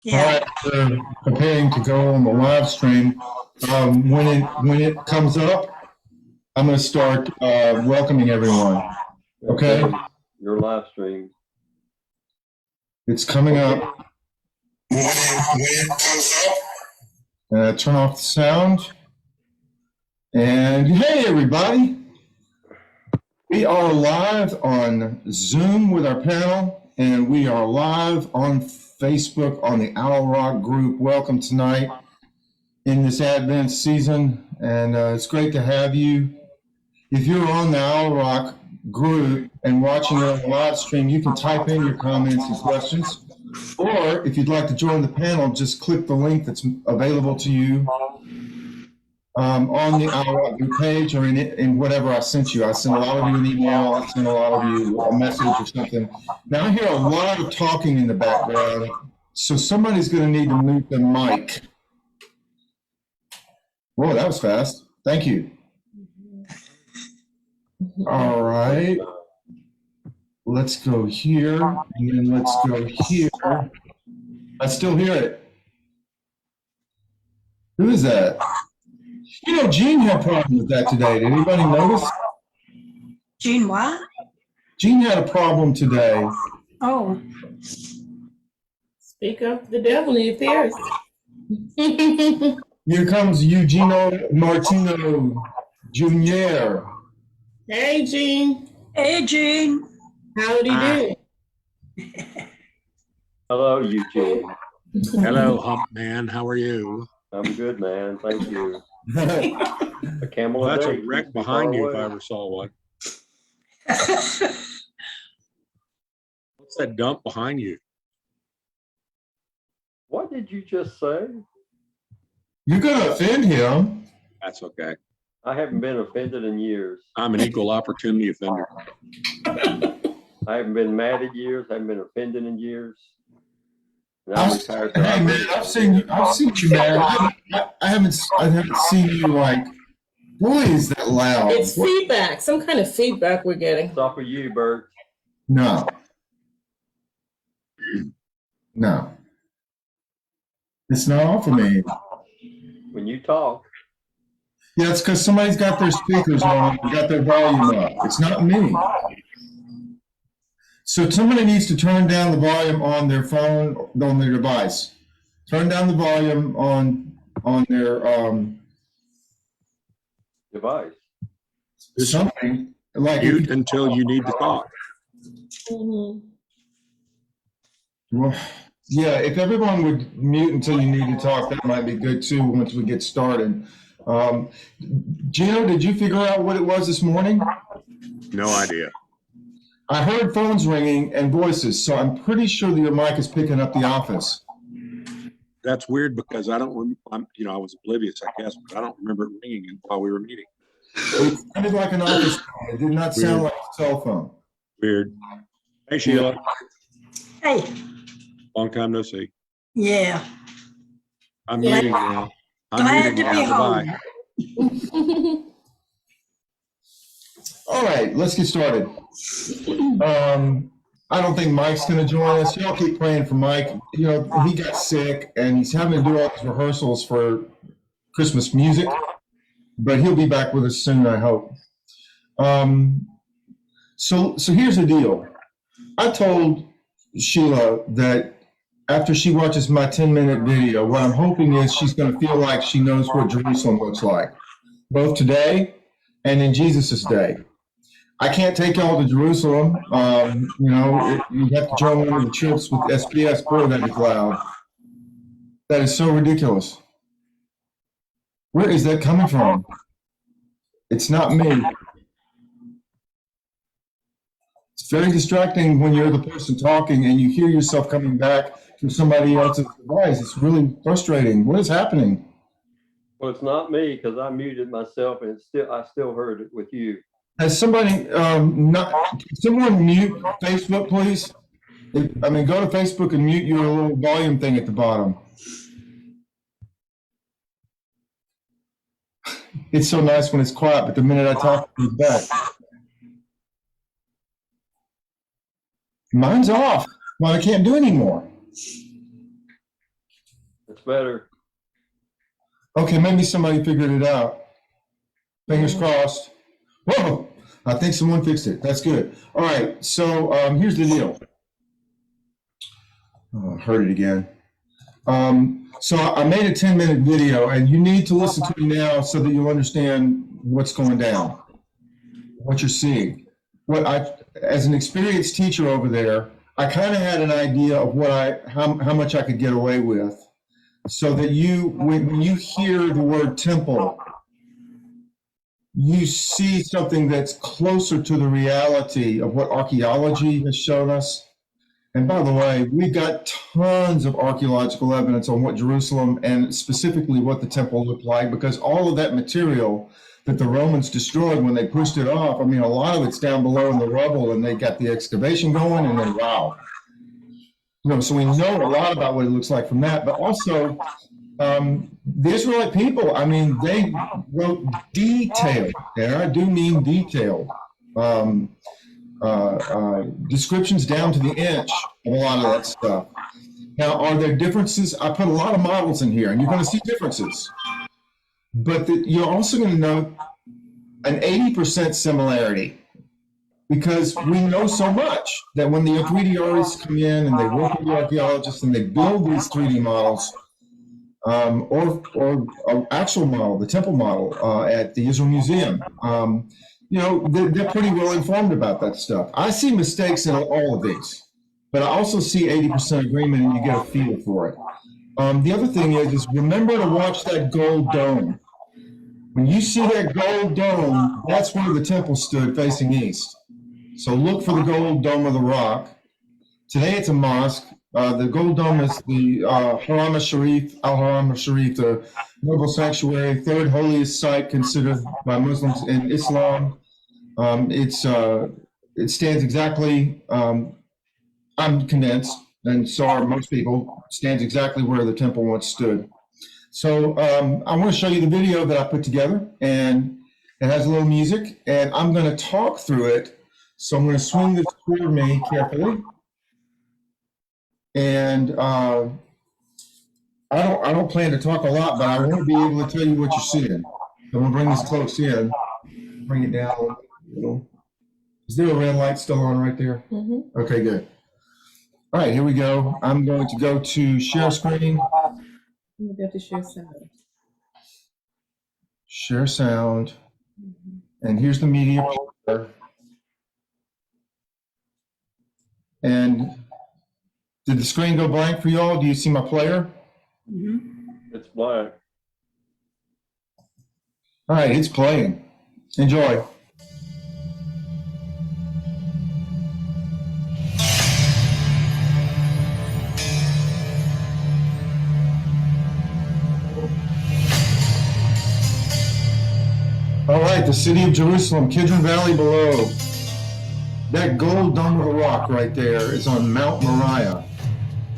Yeah. All right, we're preparing to go on the live stream. When it comes up, I'm going to start welcoming everyone. Okay, Your live stream. it's coming up. When it comes up, turn off the sound. And hey, everybody, we are live on Zoom with our panel, and we are live on Facebook on the Owl Rock group. Welcome tonight in this Advent season, and it's great to have you. If you're on the Owl Rock group and watching it on the live stream, you can type in your comments and questions. Or if you'd like to join the panel, just click the link that's available to you on the Owl Rock group page or in whatever I sent you. I sent a lot of you an email. I sent a lot of you a message or something. Now I hear a lot of talking in the background, so somebody's going to need to mute the mic. Whoa, that was fast. Thank you. All right. Let's go here, and then let's go here. I still hear it. Who is that? You know, Gene had a problem with that today. Did anybody notice? Gene what? Gene had a problem today. Oh. Speak up to the devil and he appears. Here comes Eugenio Martino Jr. Hey, Gene. Hey, Gene. How did he do? Hello, Eugene. Hello, Hump Man. How are you? I'm good, man. Thank you. A camel Well, a that's day a wreck keeps me behind far you if away. I ever saw one. What's that dump behind you? What did you just say? You're going to offend him. That's okay. I haven't been offended in years. I'm an equal opportunity offender. I haven't been mad in years. I haven't been offended in years. And I'm retired. So Hey, man, I've seen you, man. I haven't seen you like, boy, is that loud. It's feedback, some kind of feedback we're getting. It's off of you, Bert. No. No. It's not off of me. When you talk, Yeah, it's because somebody's got their speakers on, got their volume up. It's not me. So somebody needs to turn down the volume on their phone, on their device. Turn down the volume on their device. something like Mute until you need to talk. Well, yeah, if everyone would mute until you need to talk, that might be good too once we get started. Gino, did you figure out what it was this morning? No idea. I heard phones ringing and voices, so I'm pretty sure that your mic is picking up the office. That's weird because I don't. I was oblivious, I guess, but I don't remember it ringing while we were meeting. It sounded like an office phone. It did not sound like a cell phone. Weird. Hey, Sheila. Hey. Long time no see. Yeah. I'm Yeah. muting now. Glad to be Bye-bye. home. All right, let's get started. I don't think Mike's going to join us. Y'all keep praying for Mike. You know, he got sick and he's having to do all these rehearsals for Christmas music, but he'll be back with us soon, I hope. So here's the deal. I told Sheila that after she watches my 10-minute video, what I'm hoping is she's going to feel like she knows what Jerusalem looks like, both today and in Jesus' day. I can't take y'all to Jerusalem. You have to join one of the trips with SPS. Boy, that is loud. That is so ridiculous. Where is that coming from? It's not me. It's very distracting when you're the person talking and you hear yourself coming back from somebody else's device. It's really frustrating. What is happening? Well, it's not me because I muted myself and I still heard it with you. Has somebody someone mute Facebook, please? Go to Facebook and mute your little volume thing at the bottom. It's so nice when it's quiet, but the minute I talk, it's back. Mine's off. Well, I can't do anymore. That's better. Okay, maybe somebody figured it out. Fingers crossed. Whoa, I think someone fixed it. That's good. All right, so here's the deal. Oh, I heard it again. So I made a 10-minute video, and you need to listen to me now so that you'll understand what's going down, what you're seeing. As an experienced teacher over there, I kind of had an idea of how much I could get away with, so that when you hear the word temple, you see something that's closer to the reality of what archaeology has shown us. And by the way, we've got tons of archaeological evidence on what Jerusalem and specifically what the temple looked like, because all of that material that the Romans destroyed when they pushed it off, I mean, a lot of it's down below in the rubble, and they got the excavation going, and then wow. So we know a lot about what it looks like from that, but also the Israelite people, I mean, they wrote detailed, and I do mean detailed, descriptions down to the inch of a lot of that stuff. Now, are there differences? I put a lot of models in here, and you're going to see differences. But you're also going to note an 80% similarity, because we know so much that when the 3D artists come in and they work with the archaeologists and they build these 3D models, or an actual model, the temple model at the Israel Museum, they're pretty well informed about that stuff. I see mistakes in all of these, but I also see 80% agreement, and you get a feel for it. The other thing is remember to watch that gold dome. When you see that gold dome, that's where the temple stood facing east. So look for the gold dome of the rock. Today it's a mosque. The gold dome is the Haram al-Sharif, Al-Haram al-Sharif, the noble sanctuary, third holiest site considered by Muslims in Islam. It stands exactly, I'm convinced, and so are most people, stands exactly where the temple once stood. So I want to show you the video that I put together, and it has a little music, and I'm going to talk through it. So I'm going to swing this toward me carefully. And I don't plan to talk a lot, but I want to be able to tell you what you're seeing. I'm going to bring this close in, bring it down a little. Is there a red light still on right there? Mm-hmm. Okay, good. All right, here we go. I'm going to go to share screen. You have to share sound. Share sound. Mm-hmm. And here's the media player. And did the screen go blank for y'all? Do you see my player? Mm-hmm. It's blank. All right, it's playing. Enjoy. All right, the city of Jerusalem, Kidron Valley below. That gold dome of the rock right there is on Mount Moriah.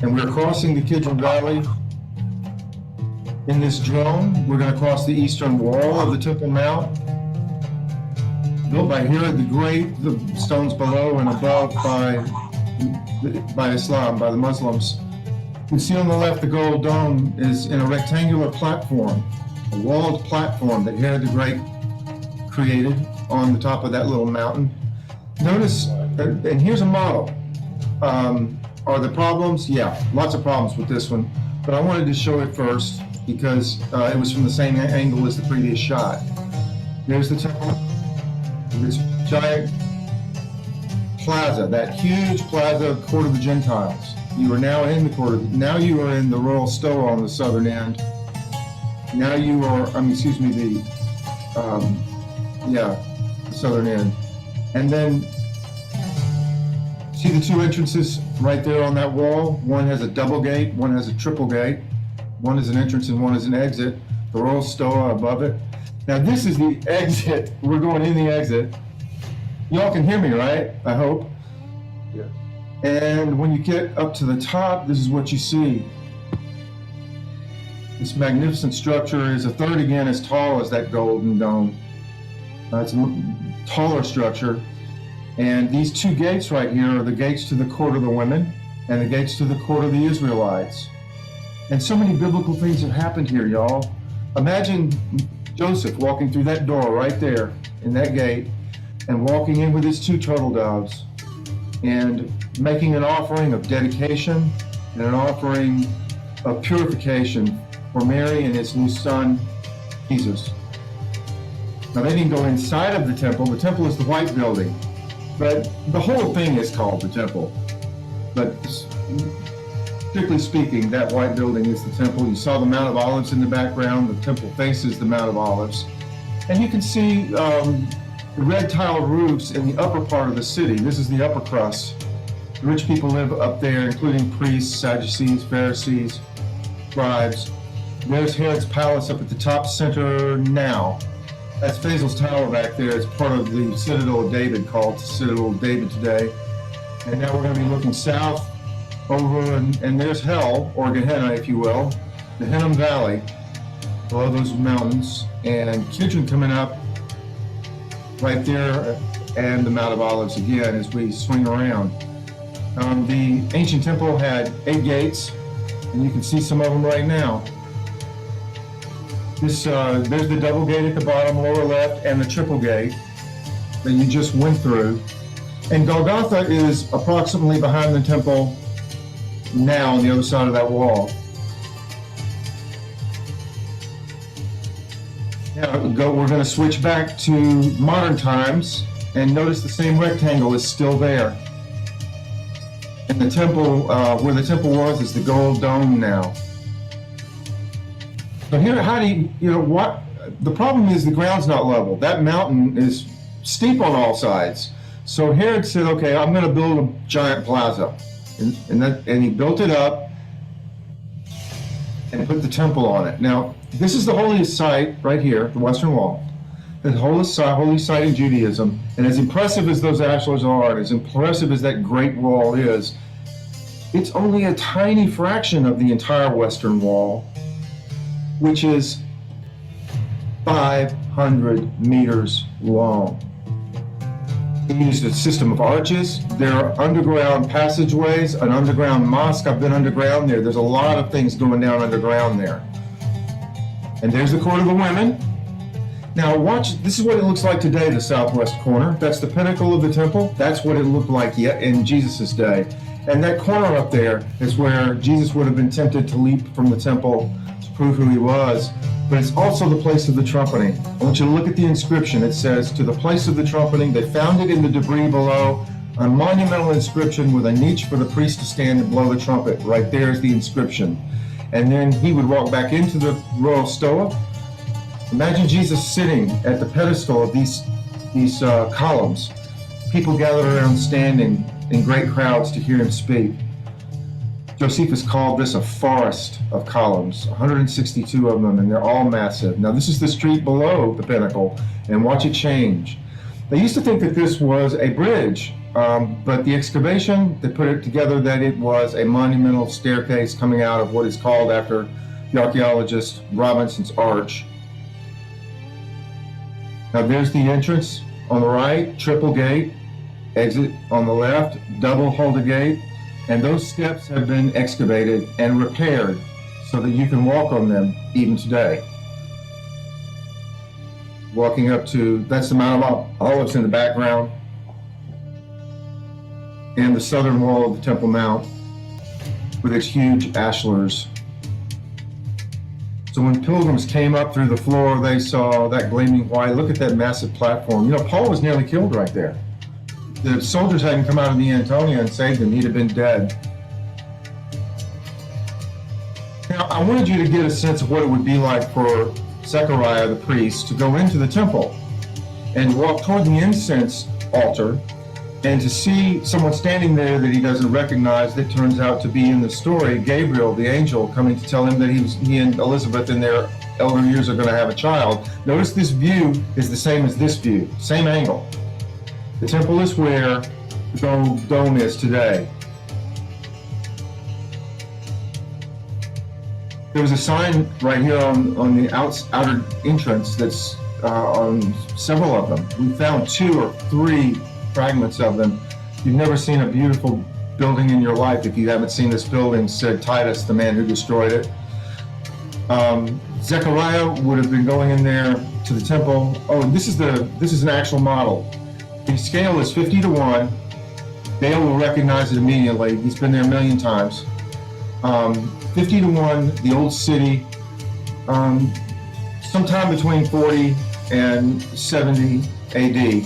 And we're crossing the Kidron Valley in this drone. We're going to cross the eastern wall of the Temple Mount, built by Herod the Great, the stones below and above by Islam, by the Muslims. You can see on the left the gold dome is in a rectangular platform, a walled platform that Herod the Great created on the top of that little mountain. Notice, and here's a model. Are there problems? Yeah, lots of problems with this one. But I wanted to show it first because it was from the same angle as the previous shot. There's the temple, this giant plaza, that huge plaza, Court of the Gentiles. You are now in the court of, now you are in the Royal Stoa on the southern end. Now you are, the southern end. And then see the two entrances right there on that wall? One has a double gate, one has a triple gate. One is an entrance and one is an exit. The Royal Stoa above it. Now this is the exit. We're going in the exit. Y'all can hear me, right? I hope. Yeah. And when you get up to the top, this is what you see. This magnificent structure is a third again as tall as that golden dome. It's a taller structure. And these two gates right here are the gates to the court of the women and the gates to the court of the Israelites. And so many biblical things have happened here, y'all. Imagine Joseph walking through that door right there in that gate and walking in with his 2 turtle doves and making an offering of dedication and an offering of purification for Mary and his new son, Jesus. Now, they didn't go inside of the temple. The temple is the white building, but the whole thing is called the temple. But strictly speaking, that white building is the temple. You saw the Mount of Olives in the background. The temple faces the Mount of Olives. And you can see the red tile roofs in the upper part of the city. This is the upper crust. The rich people live up there, including priests, Sadducees, Pharisees, scribes. There's Herod's palace up at the top center now. That's Faisal's Tower back there. It's part of the Citadel of David, called Citadel of David today. And now we're going to be looking south over, and there's hell, or Gehenna, if you will, the Hinnom Valley, below those mountains, and Kidron coming up right there, and the Mount of Olives again as we swing around. The ancient temple had 8 gates, and you can see some of them right now. There's the double gate at the bottom, lower left, and the triple gate that you just went through. And Golgotha is approximately behind the temple now on the other side of that wall. Now we're going to switch back to modern times, and notice the same rectangle is still there. And the temple, where the temple was, is the gold dome now. So here, how do you know what? The problem is the ground's not level. That mountain is steep on all sides. So Herod said, okay, I'm going to build a giant plaza. And he built it up and put the temple on it. Now, this is the holiest site right here, the Western Wall. The holy site in Judaism. And as impressive as those ashlars are, and as impressive as that Great Wall is, it's only a tiny fraction of the entire Western Wall, which is 500 meters long. He used a system of arches. There are underground passageways, an underground mosque. I've been underground there. There's a lot of things going down underground there. And there's the court of the women. Now watch, this is what it looks like today, the southwest corner. That's the pinnacle of the temple. That's what it looked like yet in Jesus' day. And that corner up there is where Jesus would have been tempted to leap from the temple to prove who he was. But it's also the place of the trumpeting. I want you to look at the inscription. It says, to the place of the trumpeting. They found it in the debris below, a monumental inscription with a niche for the priest to stand and blow the trumpet. Right there is the inscription. And then he would walk back into the royal stoa. Imagine Jesus sitting at the pedestal of these columns. People gathered around standing in great crowds to hear him speak. Josephus called this a forest of columns, 162 of them, and they're all massive. Now this is the street below the pinnacle, and watch it change. They used to think that this was a bridge, but the excavation, they put it together that it was a monumental staircase coming out of what is called, after the archaeologist, Robinson's Arch. Now there's the entrance on the right, triple gate, exit on the left, double Hulda gate. And those steps have been excavated and repaired so that you can walk on them even today. Walking up to, that's the Mount of Olives in the background, and the southern wall of the Temple Mount with its huge ashlars. So when pilgrims came up through the floor, they saw that gleaming white. Look at that massive platform. You know, Paul was nearly killed right there. The soldiers hadn't come out of the Antonia and saved him, he'd have been dead. Now, I wanted you to get a sense of what it would be like for Zechariah, the priest, to go into the temple and walk toward the incense altar and to see someone standing there that he doesn't recognize, that turns out to be in the story, Gabriel, the angel, coming to tell him that he and Elizabeth in their elder years are going to have a child. Notice this view is the same as this view, same angle. The temple is where the gold dome is today. There was a sign right here on the outer entrance that's on several of them. We found 2 or 3 fragments of them. You've never seen a beautiful building in your life if you haven't seen this building, said Titus, the man who destroyed it. Zechariah would have been going in there to the temple. Oh, and this is an actual model. The scale is 50 to 1. Dale will recognize it immediately. He's been there a million times. 50 to 1, the old city, sometime between 40 and 70 AD,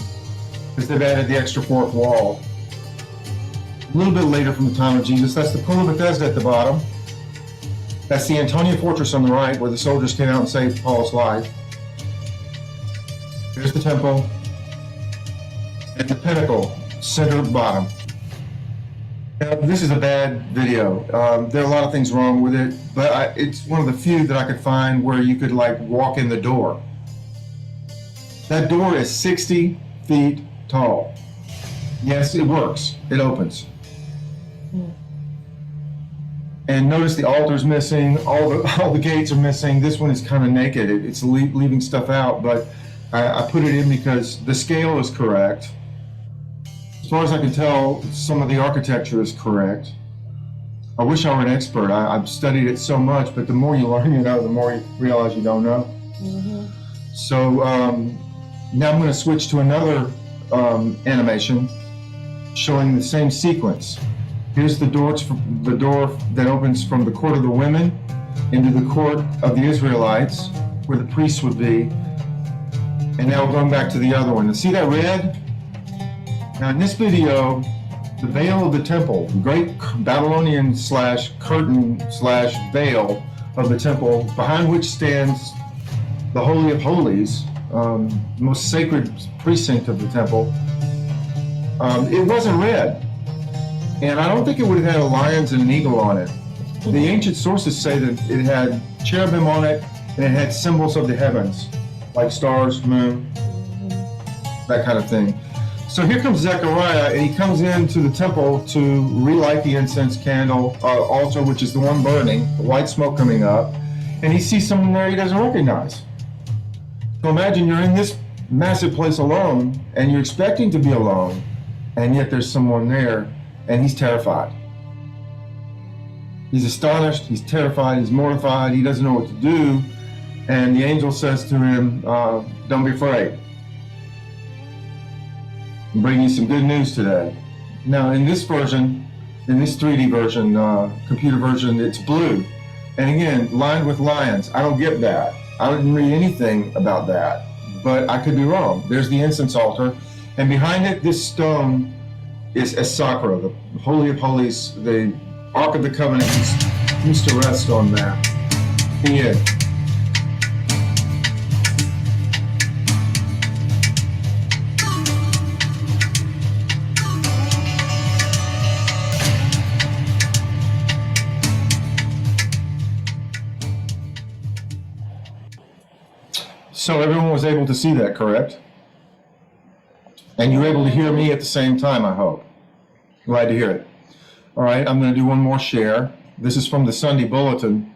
because they've added the extra fourth wall. A little bit later from the time of Jesus. That's the Pool of Bethesda at the bottom. That's the Antonia Fortress on the right, where the soldiers came out and saved Paul's life. Here's the temple, and the pinnacle, center bottom. Now, this is a bad video. There are a lot of things wrong with it, but it's one of the few that I could find where you could like walk in the door. That door is 60 feet tall. Yes, it works. It opens. And notice the altar's missing. All the gates are missing. This one is kind of naked. It's leaving stuff out, but I put it in because the scale is correct. As far as I can tell, some of the architecture is correct. I wish I were an expert. I've studied it so much, but the more you learn, the more you realize you don't know. Mm-hmm. So now I'm going to switch to another animation showing the same sequence. Here's the door that opens from the court of the women into the court of the Israelites, where the priests would be. And now we're going back to the other one. And see that red? Now in this video, the veil of the temple, the great Babylonian curtain veil of the temple, behind which stands the Holy of Holies, the most sacred precinct of the temple, it wasn't red. And I don't think it would have had a lion and an eagle on it. The ancient sources say that it had cherubim on it, and it had symbols of the heavens, like stars, moon, that kind of thing. So here comes Zechariah, and he comes into the temple to relight the incense candle altar, which is the one burning, the white smoke coming up, and he sees someone there he doesn't recognize. So imagine you're in this massive place alone, and you're expecting to be alone, and yet there's someone there. And he's terrified. He's astonished, he's terrified, he's mortified, he doesn't know what to do. And the angel says to him, don't be afraid. I'm bringing you some good news today. Now in this version, in this 3D version, computer version, it's blue. And again, lined with lions. I don't get that. I didn't read anything about that, but I could be wrong. There's the incense altar, and behind it, this stone is a sacra, the Holy of Holies. The Ark of the Covenant used to rest on that. The end. So everyone was able to see that, correct? And you were able to hear me at the same time, I hope. Glad to hear it. All right, I'm going to do one more share. This is from the Sunday Bulletin.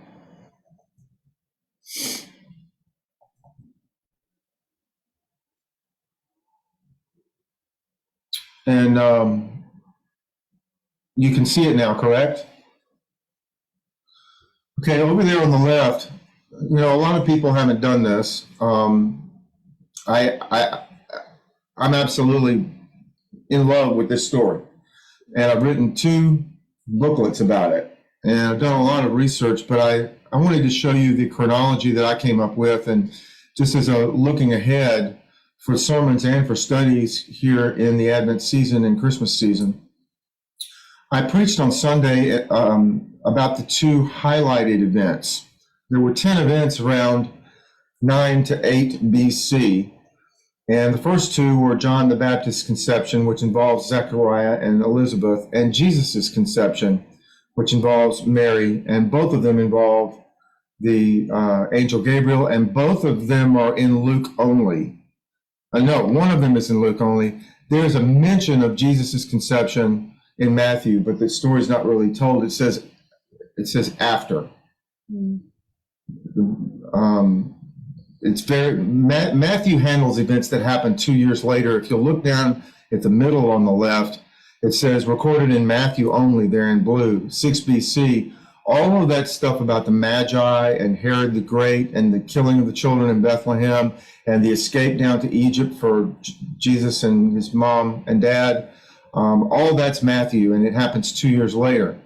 And you can see it now, correct? Okay, over there on the left, a lot of people haven't done this. I'm absolutely in love with this story. And I've written 2 booklets about it. And I've done a lot of research, but I wanted to show you the chronology that I came up with, and just as a looking ahead for sermons and for studies here in the Advent season and Christmas season. I preached on Sunday about the 2 highlighted events. There were 10 events around 9 to 8 BC. And the first 2 were John the Baptist's conception, which involves Zechariah and Elizabeth, and Jesus's conception, which involves Mary, and both of them involve the angel Gabriel, and both of them are in Luke only. No, one of them is in Luke only. There's a mention of Jesus's conception in Matthew, but the story's not really told. It says after. It's very Matthew handles events that happened 2 years later. If you look down at the middle on the left, it says recorded in Matthew only, there in blue, 6 BC. all of that stuff about the Magi and Herod the Great and the killing of the children in Bethlehem and the escape down to Egypt for Jesus and his mom and dad, all that's Matthew, and it happens 2 years later.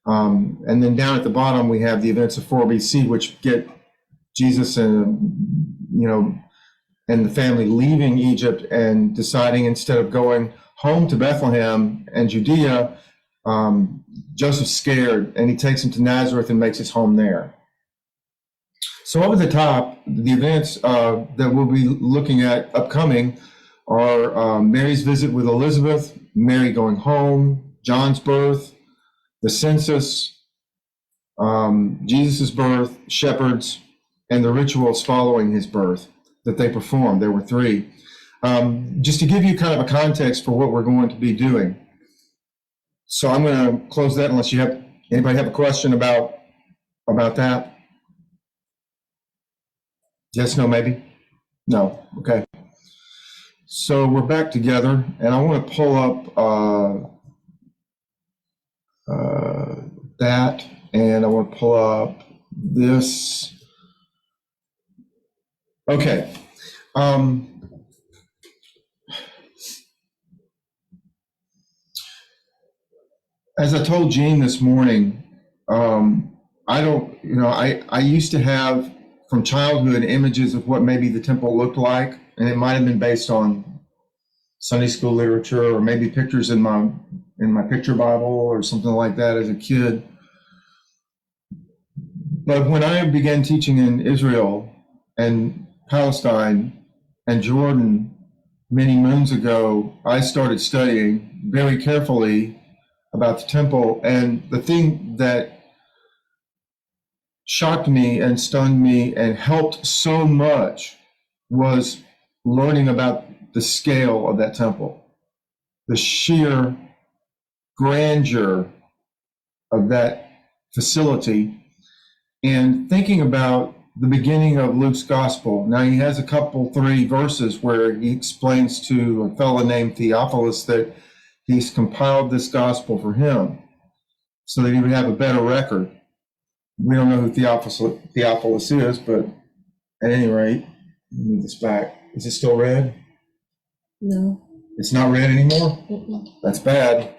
And then down at the bottom, we have the events of 4 BC, which get Jesus and, and the family leaving Egypt and deciding, instead of going home to Bethlehem and Judea, Joseph's scared, and he takes him to Nazareth and makes his home there. So up at the top, the events that we'll be looking at upcoming are Mary's visit with Elizabeth, Mary going home, John's birth, the census, Jesus' birth, shepherds, and the rituals following his birth that they performed. There were 3. Just to give you kind of a context for what we're going to be doing. So I'm going to close that unless anybody have a question about that. Yes, no, maybe? No, okay. So we're back together, and I want to pull up that, and I want to pull up this. Okay. As I told Jean this morning, I used to have from childhood images of what maybe the temple looked like, and it might have been based on Sunday school literature or maybe pictures in my picture Bible or something like that as a kid. But when I began teaching in Israel and Palestine and Jordan many moons ago, I started studying very carefully about the temple. And the thing that shocked me and stunned me and helped so much was learning about the scale of that temple, the sheer grandeur of that facility, and thinking about the beginning of Luke's gospel. Now, he has 3 verses where he explains to a fellow named Theophilus that he's compiled this gospel for him so that he would have a better record. We don't know who Theophilus is, but at any rate, let me move this back. Is it still red? No. It's not red anymore? Mm-mm. That's bad.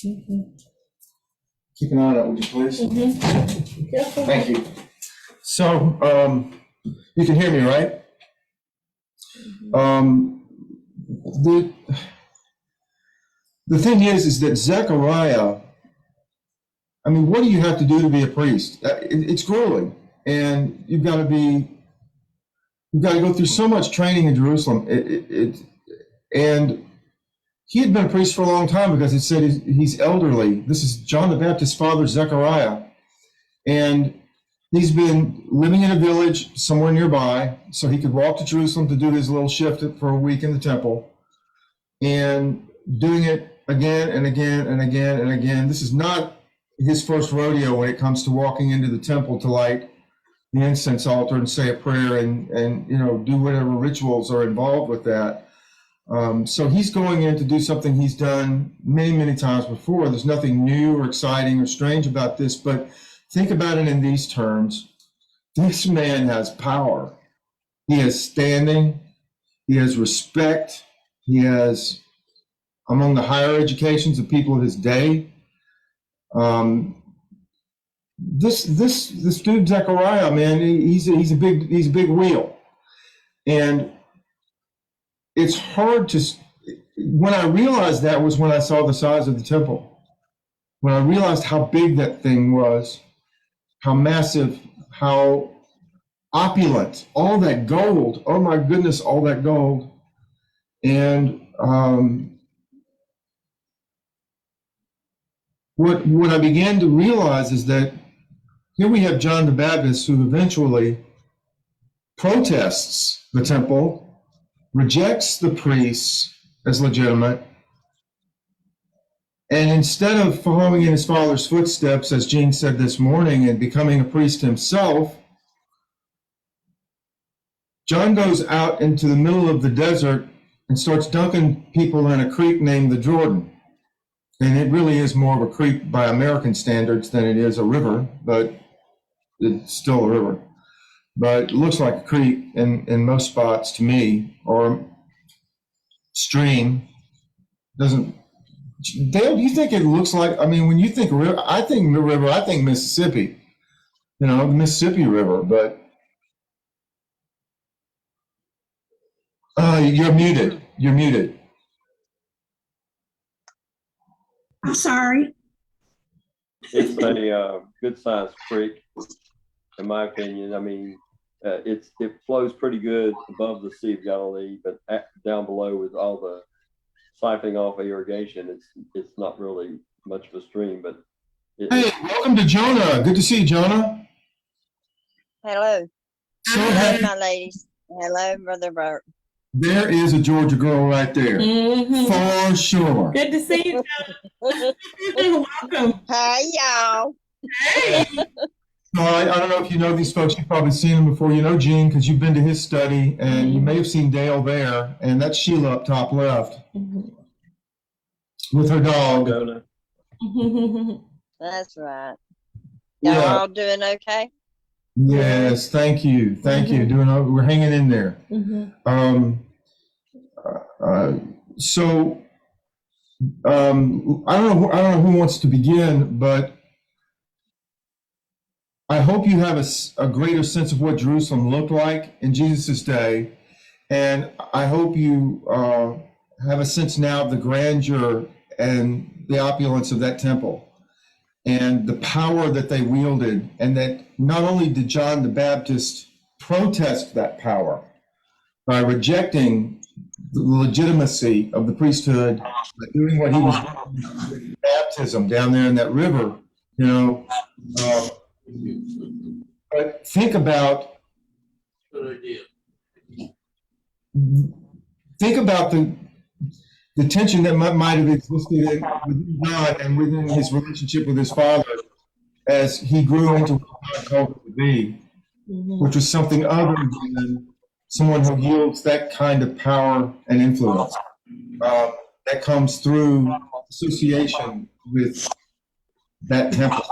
Mm-mm. Keep an eye on it, would you please? Mm-hmm. Careful. Thank you. So, you can hear me, right? The thing is that Zechariah, I mean, what do you have to do to be a priest? It's grueling, and you've got to go through so much training in Jerusalem. And he had been a priest for a long time because it said he's elderly. This is John the Baptist's father, Zechariah, and he's been living in a village somewhere nearby, so he could walk to Jerusalem to do his little shift for a week in the temple, and doing it again and again and again and again. This is not his first rodeo when it comes to walking into the temple to light the incense altar and say a prayer and do whatever rituals are involved with that. So he's going in to do something he's done many, many times before. There's nothing new or exciting or strange about this, but think about it in these terms. This man has power. He has standing. He has respect. He has, among the higher educations of people of his day. This dude Zechariah, man, he's a big wheel, and it's hard to. When I realized that was when I saw the size of the temple. When I realized how big that thing was, how massive, how opulent, all that gold. Oh my goodness, all that gold, and what I began to realize is that here we have John the Baptist, who eventually protests the temple, rejects the priests as legitimate, and instead of following in his father's footsteps, as Jean said this morning, and becoming a priest himself, John goes out into the middle of the desert and starts dunking people in a creek named the Jordan. And it really is more of a creek by American standards than it is a river, but it's still a river. But it looks like a creek in most spots to me, or stream. Doesn't, Dale, do you think it looks like, I mean, when you think river, I think Mississippi, the Mississippi River, but you're muted. I'm sorry. It's a good sized creek, in my opinion. I mean, it flows pretty good above the Sea of Galilee, but down below with all the siphoning off of irrigation, it's not really much of a stream. But Hey, welcome to Jonah. Good to see you, Jonah. Hello. So Hello, happy. my ladies. Hello, Brother Bert. There is a Georgia girl right there, for sure. Good to see you, John. Welcome. Hi, y'all. So I don't know if you know these folks. You've probably seen them before. You know Gene because you've been to his study, and you may have seen Dale there, and that's Sheila up top left with her dog. Jonah. That's right. Y'all Yeah. all doing okay? Yes, thank you. We're hanging in there. So I don't know who wants to begin, but I hope you have a greater sense of what Jerusalem looked like in Jesus' day, and I hope you have a sense now of the grandeur and the opulence of that temple and the power that they wielded, and that not only did John the Baptist protest that power by rejecting the legitimacy of the priesthood, by doing what he was doing with baptism down there in that river, but think about the tension that might have existed within John and within his relationship with his father as he grew into what God called him to be, which was something other than someone who yields that kind of power and influence that comes through association with that temple.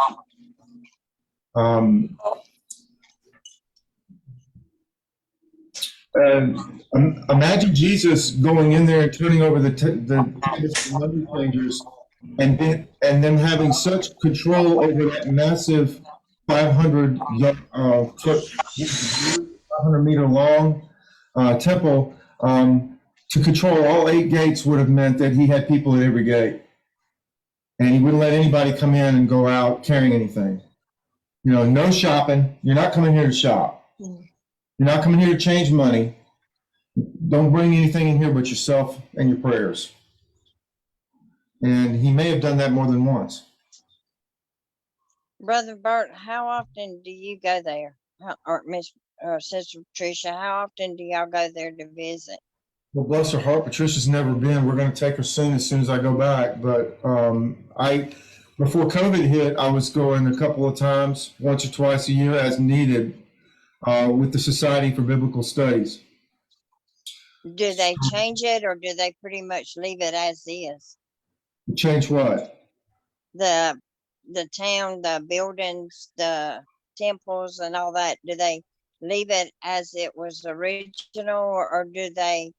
Imagine Jesus going in there and turning over the money changers, and them having such control over that massive 500 foot, 500 meter long temple. To control all 8 gates would have meant that he had people at every gate, and he wouldn't let anybody come in and go out carrying anything. No shopping. You're not coming here to shop. You're not coming here to change money. Don't bring anything in here but yourself and your prayers. And he may have done that more than once. Brother Bert, how often do you go there? Or Sister Patricia, how often do y'all go there to visit? Well, bless her heart, Patricia's never been. We're going to take her soon as I go back. But before COVID hit, I was going a couple of times, once or twice a year as needed, with the Society for Biblical Studies. Do they change it, or do they pretty much leave it as is? Change what? The town, the buildings, the temples and all that, do they leave it as it was original, or do they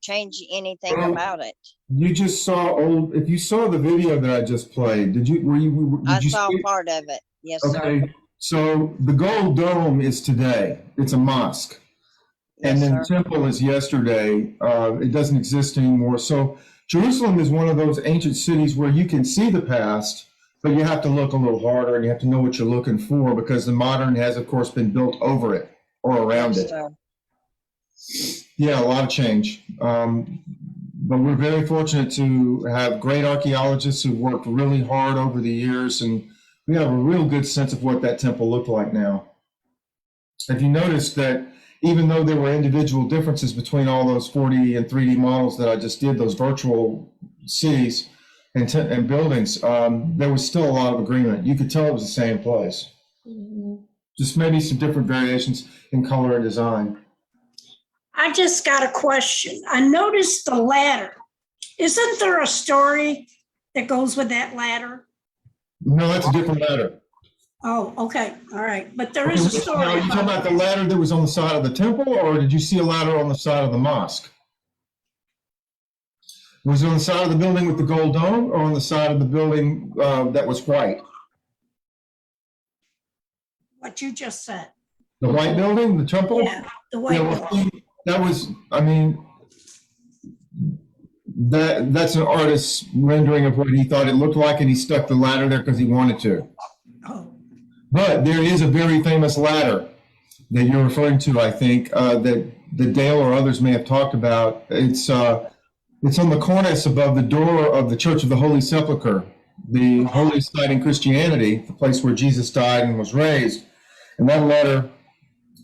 change anything about it? You just saw if you saw the video that I just played, did you I see saw it? part of it. Yes, sir. Okay, so the gold dome is today. It's a mosque. And Yes, then sir. temple is yesterday. It doesn't exist anymore. So Jerusalem is one of those ancient cities where you can see the past, but you have to look a little harder and you have to know what you're looking for, because the modern has, of course, been built over it or around Yes, it. sir. Yeah, a lot of change. But we're very fortunate to have great archaeologists who worked really hard over the years, and we have a real good sense of what that temple looked like now. Have you noticed that even though there were individual differences between all those 4D and 3D models that I just did, those virtual cities and buildings, there was still a lot of agreement. You could tell it was the same place. Just maybe some different variations in color and design. I just got a question. I noticed the ladder. Isn't there a story that goes with that ladder? No, that's a different ladder. Oh, okay, all right. But there is a Now, story. are you talking about the ladder that was on the side of the temple, or did you see a ladder on the side of the mosque? Was it on the side of the building with the gold dome, or on the side of the building that was white? What you just said. The white building, the temple? Yeah, the white Yeah, well, building. that was, I mean, that's an artist's rendering of what he thought it looked like, and he stuck the ladder there because he wanted to. Oh, But there is a very famous ladder that you're referring to, I think, that Dale or others may have talked about. It's on the cornice above the door of the Church of the Holy Sepulchre, the holiest site in Christianity, the place where Jesus died and was raised. And that ladder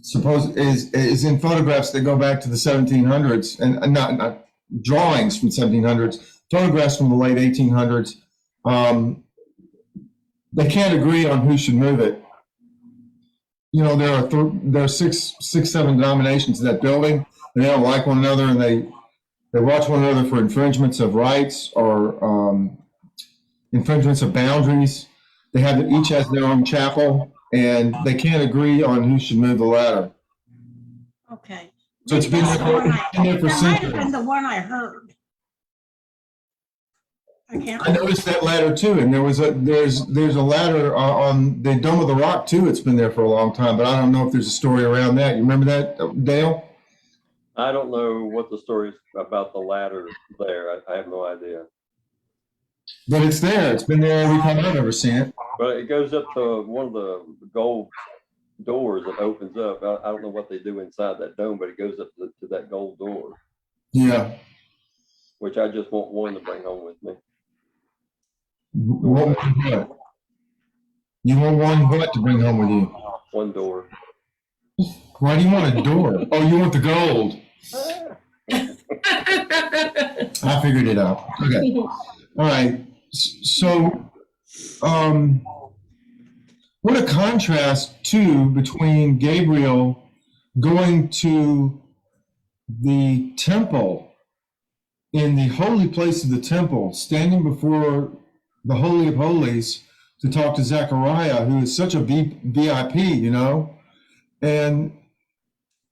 is in photographs that go back to the 1700s, and not drawings from 1700s, photographs from the late 1800s. They can't agree on who should move it. You know, there are six, seven denominations in that building, and they don't like one another, and they watch one another for infringements of rights or infringements of boundaries. Each has their own chapel, and they can't agree on who should move the ladder. okay. So it's been That's the one there for that might have centuries. been the one I heard. I can't. I noticed that ladder too, and there's a ladder on the Dome of the Rock too. It's been there for a long time, but I don't know if there's a story around that. You remember that, Dale? I don't know what the story is about the ladder there. I have no idea. But it's there. It's been there every time I've ever seen it. But it goes up to one of the gold doors that opens up. I don't know what they do inside that dome, but it goes up to that gold door, Yeah. which I just want one to bring home with me. What? You want one what to bring home with you? One door. Why do you want a door? Oh, you want the gold. I figured it out. Okay. All right. So, what a contrast too between Gabriel going to the temple, in the holy place of the temple, standing before the Holy of Holies to talk to Zechariah, who is such a VIP, you know, and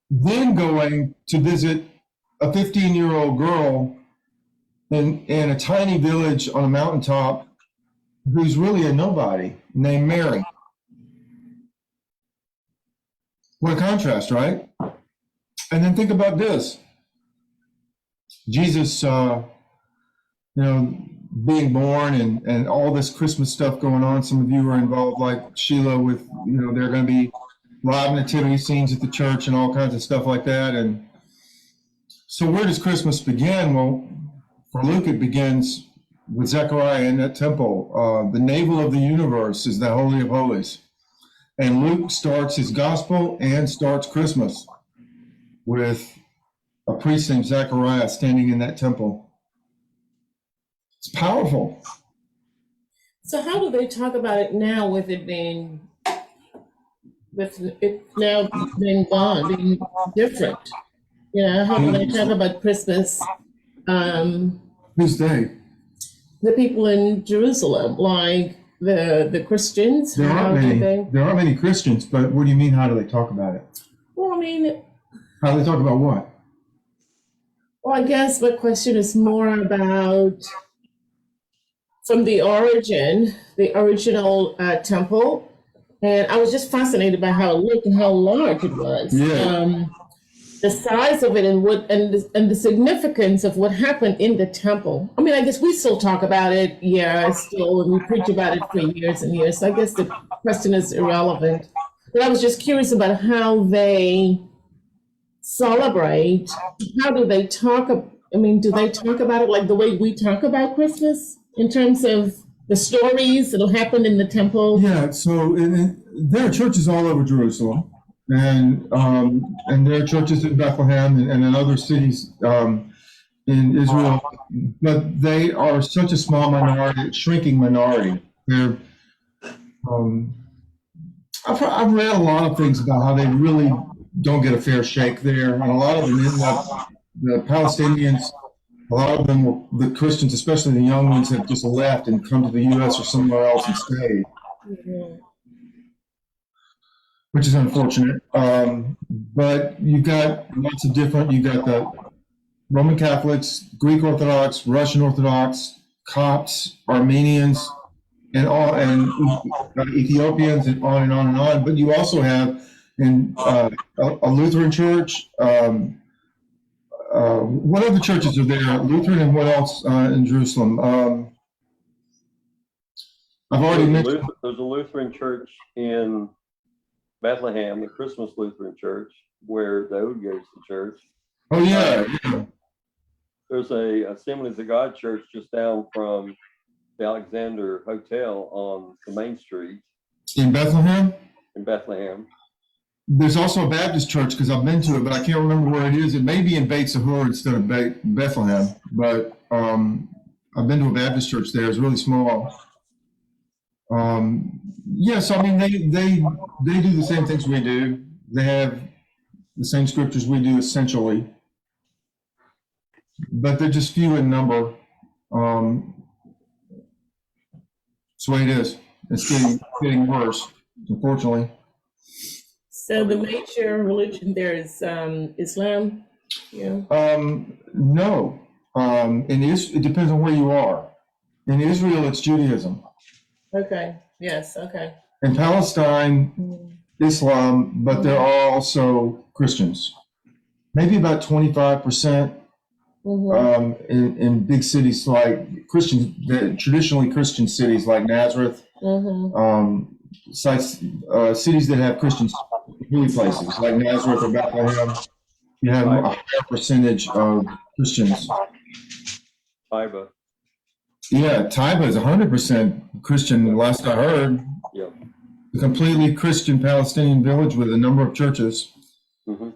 then going to visit a 15-year-old girl in a tiny village on a mountaintop who's really a nobody, named Mary. What a contrast, right? And then think about this. Jesus, being born and all this Christmas stuff going on. Some of you are involved, like Sheila, with, there are going to be live nativity scenes at the church and all kinds of stuff like that. And so where does Christmas begin? Well, for Luke, it begins with Zechariah in that temple. The navel of the universe is the Holy of Holies. And Luke starts his gospel and starts Christmas with a priest named Zechariah standing in that temple. It's powerful. So how do they talk about it now with it now being gone, being different? How do they talk about Christmas? Who's they? The people in Jerusalem, like the Christians. There aren't many Christians, but what do you mean, how do they talk about it? Well, How do they talk about what? Well, I guess my question is more about from the original temple. And I was just fascinated by how it looked and how large it was. Yeah. The size of it and the significance of what happened in the temple. I guess we still talk about it, and we preach about it for years and years. So I guess the question is irrelevant. But I was just curious about how they celebrate. How do they talk? Do they talk about it like the way we talk about Christmas in terms of the stories that'll happen in the temple? Yeah, so there are churches all over Jerusalem, and there are churches in Bethlehem and in other cities in Israel, but they are such a small minority, shrinking minority. They're I've read a lot of things about how they really don't get a fair shake there. And a lot of them end up, the Palestinians, a lot of them, the Christians, especially the young ones, have just left and come to the U.S. or somewhere else and stayed, which is unfortunate. But you've got lots of different, you've got the Roman Catholics, Greek Orthodox, Russian Orthodox, Copts, Armenians, and all, and Ethiopians, and on and on and on. But you also have in a Lutheran church. What other churches are there? Lutheran, and what else in Jerusalem? I've already mentioned. There's a Lutheran church in Bethlehem, the Christmas Lutheran Church, where David goes to church. Oh yeah. Yeah. There's a Assemblies of God church just down from the Alexander Hotel on the Main Street In Bethlehem. in Bethlehem. There's also a Baptist church, because I've been to it, but I can't remember where it is. It may be in Beit Sahur instead of Bethlehem, but I've been to a Baptist church there. It's really small. Yes, I mean they do the same things we do. They have the same scriptures we do essentially, but they're just few in number. That's the way it is. It's getting worse, unfortunately. So the major religion there is Islam. Yeah. No. It depends on where you are. In Israel, it's Judaism. Okay. Yes. Okay. In Palestine, Islam, but there are also Christians. Maybe about 25% in big cities like traditionally Christian cities like Nazareth, cities that have Christians, holy places like Nazareth or Bethlehem. You have a higher percentage of Christians. Taiba. Yeah, Taiba is 100% Christian, last I heard. Yep. A completely Christian Palestinian village with a number of churches. Mm-hmm.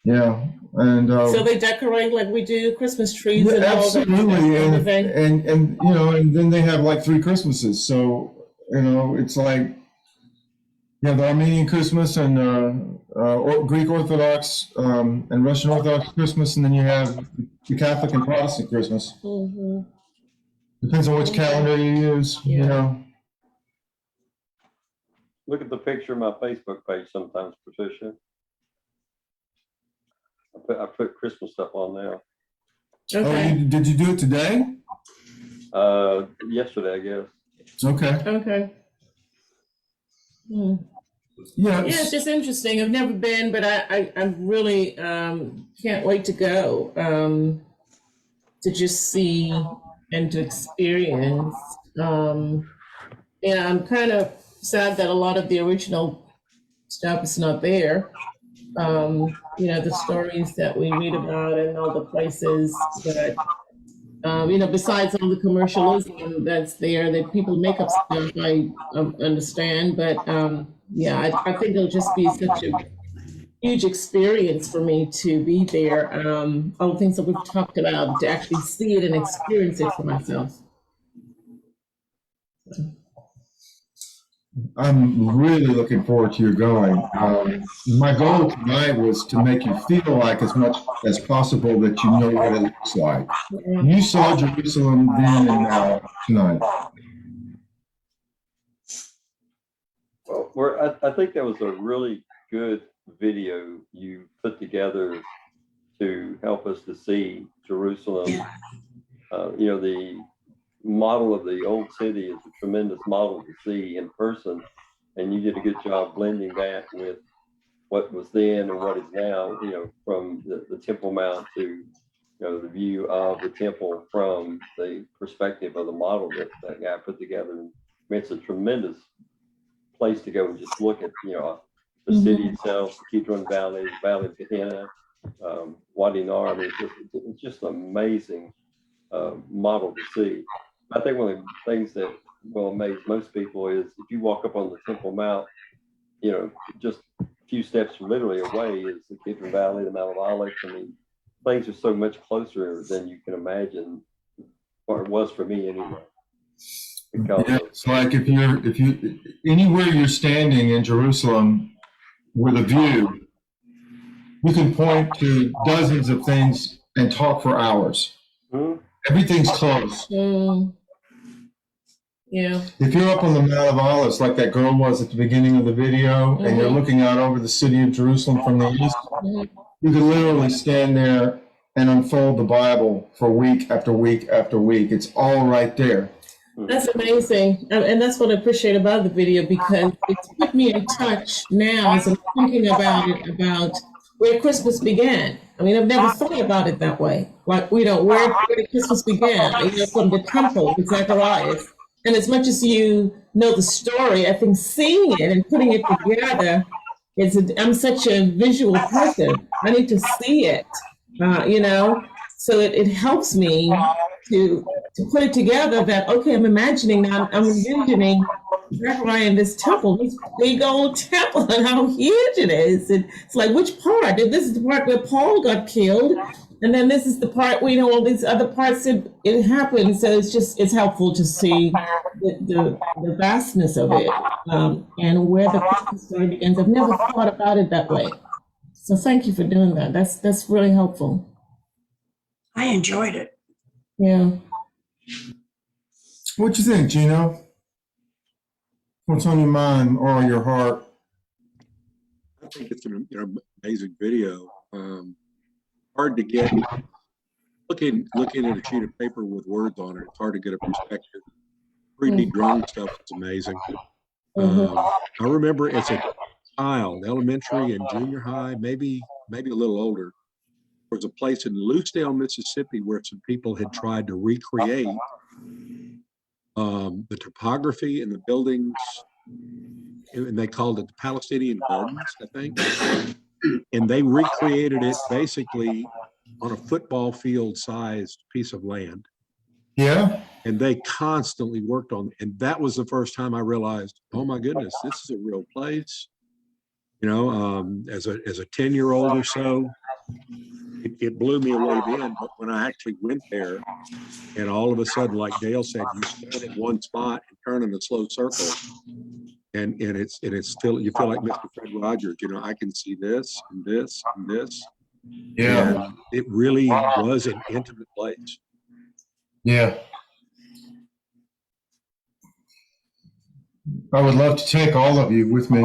Yeah, and so they decorate like we do Christmas trees and all absolutely, that everything. and you know, and then they have like 3 Christmases. So you know, it's like you have the Armenian Christmas and Greek Orthodox and Russian Orthodox Christmas, and then you have the Catholic and Protestant Christmas. Depends on which calendar you use. Yeah. You know. Look at the picture of my Facebook page sometimes, Patricia. I put Christmas stuff on now. Okay. Oh, did you do it today? Yesterday, I guess. Okay. Okay. Yeah. It's just interesting. I've never been, but I really can't wait to go to just see and to experience. And I'm kind of sad that a lot of the original stuff is not there. You know, the stories that we read about and all the places that, you know, besides all the commercialism that's there, that people make up stuff, I understand. But yeah, I think it'll just be such a huge experience for me to be there. All the things that we've talked about, to actually see it and experience it for myself. I'm really looking forward to your going. My goal tonight was to make you feel like as much as possible that you know what it looks like. You saw Jerusalem then and now tonight. Well, I think that was a really good video you put together to help us to see Jerusalem. You know, the model of the old city is a tremendous model to see in person, and you did a good job blending that with what was then and what is now, you know, from the Temple Mount to, you know, the view of the temple from the perspective of the model that guy put together. And I mean, it's a tremendous place to go and just look at, you know, the city itself, the Kidron Valley, the Valley of Gehenna, Wadi Nar. I mean, it's just an amazing model to see. I think one of the things that will amaze most people is if you walk up on the Temple Mount, you know, just a few steps literally away is the Kidron Valley, the Mount of Olives. I mean, things are so much closer than you can imagine, or it was for me anyway. Because Yeah, it's like if you anywhere you're standing in Jerusalem with a view, you can point to dozens of things and talk for hours. Everything's closed. Yeah. If you're up on the Mount of Olives, like that girl was at the beginning of the video, and you're looking out over the city of Jerusalem from the east, you can literally stand there and unfold the Bible for week after week after week. It's all right there. That's amazing. And that's what I appreciate about the video, because it's put me in touch now as I'm thinking about it, about where Christmas began. I mean, I've never thought about it that way. Like, where did Christmas began? From the temple with Zechariah. And as much as you know the story, I think seeing it and putting it together I'm such a visual person. I need to see it, so it helps me to put it together that, okay, I'm envisioning Zechariah in this temple, this big old temple, and how huge it is. And it's like, which part? And this is the part where Paul got killed. And then this is the part where, all these other parts it happened. So it's helpful to see the vastness of it, and where the Christmas story begins. I've never thought about it that way. So thank you for doing that. That's really helpful. I enjoyed it. Yeah. What you think, Gino? What's on your mind or your heart? I think it's an amazing video. Hard to get. Looking at a sheet of paper with words on it, it's hard to get a perspective. 3D drone stuff is amazing. I remember as a child, elementary and junior high, maybe a little older, there was a place in Lucedale, Mississippi, where some people had tried to recreate the topography and the buildings, and they called it the Palestinian Gardens, I think. And they recreated it basically on a football field sized piece of land. Yeah. And they constantly worked on it. And that was the first time I realized, oh my goodness, this is a real place. As a 10-year-old or so, it blew me away then. But when I actually went there, and all of a sudden, like Dale said, you stand at one spot and turn in a slow circle. And it's still, you feel like Mr. Fred Rogers, I can see this and this and this. Yeah. And it really was an intimate place. Yeah. I would love to take all of you with me.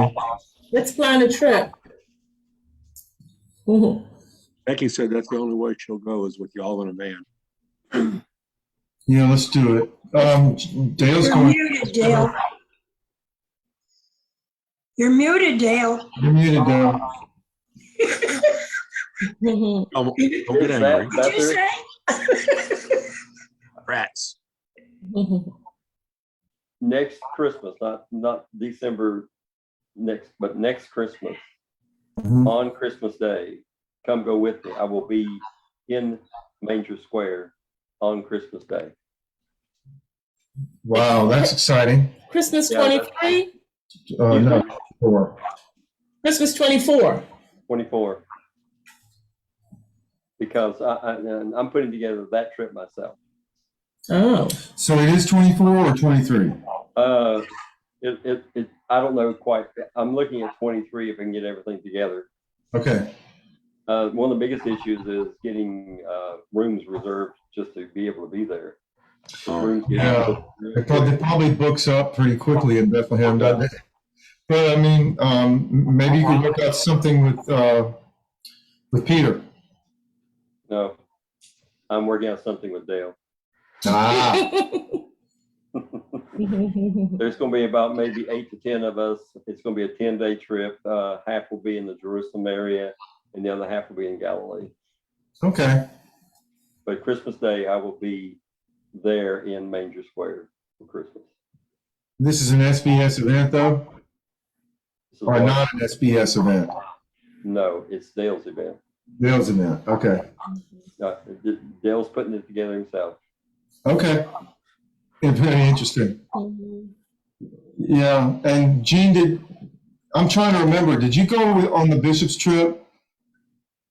Let's plan a trip. Becky said that's the only way she'll go is with y'all in a van. Yeah, let's do it. Dale's You're going. muted, Dale. You're muted, Dale. You're muted, Dale. Don't get angry. What'd you say? Rats. Next Christmas, not December next, but next Christmas, on Christmas Day, come go with me. I will be in Manger Square on Christmas Day. Wow, that's exciting. Christmas 23? No, 4. Christmas 24. 24. Because I'm putting together that trip myself. Oh. So it is 24 or 23? I don't know quite. I'm looking at 23 if I can get everything together. Okay. One of the biggest issues is getting rooms reserved just to be able to be there. Yeah, it probably books up pretty quickly in Bethlehem, doesn't it? But I mean, maybe you could work out something with Peter. No, I'm working out something with Dale. Ah. There's going to be about maybe 8 to 10 of us. It's going to be a 10-day trip. Half will be in the Jerusalem area, and the other half will be in Galilee. Okay. But Christmas Day, I will be there in Manger Square for Christmas. This is an SBS event, though? Or not an SBS event? No, it's Dale's event. Dale's event, okay. Dale's putting it together himself. Okay. It's very interesting. Yeah, and Gene, I'm trying to remember, did you go on the Bishop's trip?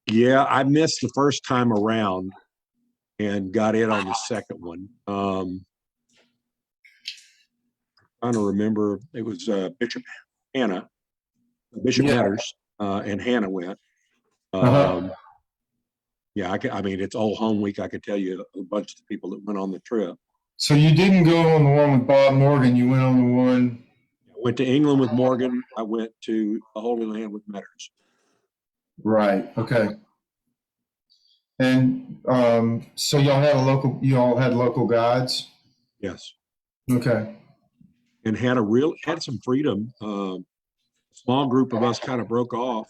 Yeah, I missed the first time around and got in on the second one. Trying to remember, it was Bishop Hatters, and Hannah went. Uh-huh. Yeah, I mean, it's old home week. I could tell you a bunch of people that went on the trip. So you didn't go on the one with Bob Morgan. You went on the one. I went to England with Morgan. I went to the Holy Land with Metters. Right. Okay. And so you all had local guides. Yes. Okay. And had some freedom. A small group of us kind of broke off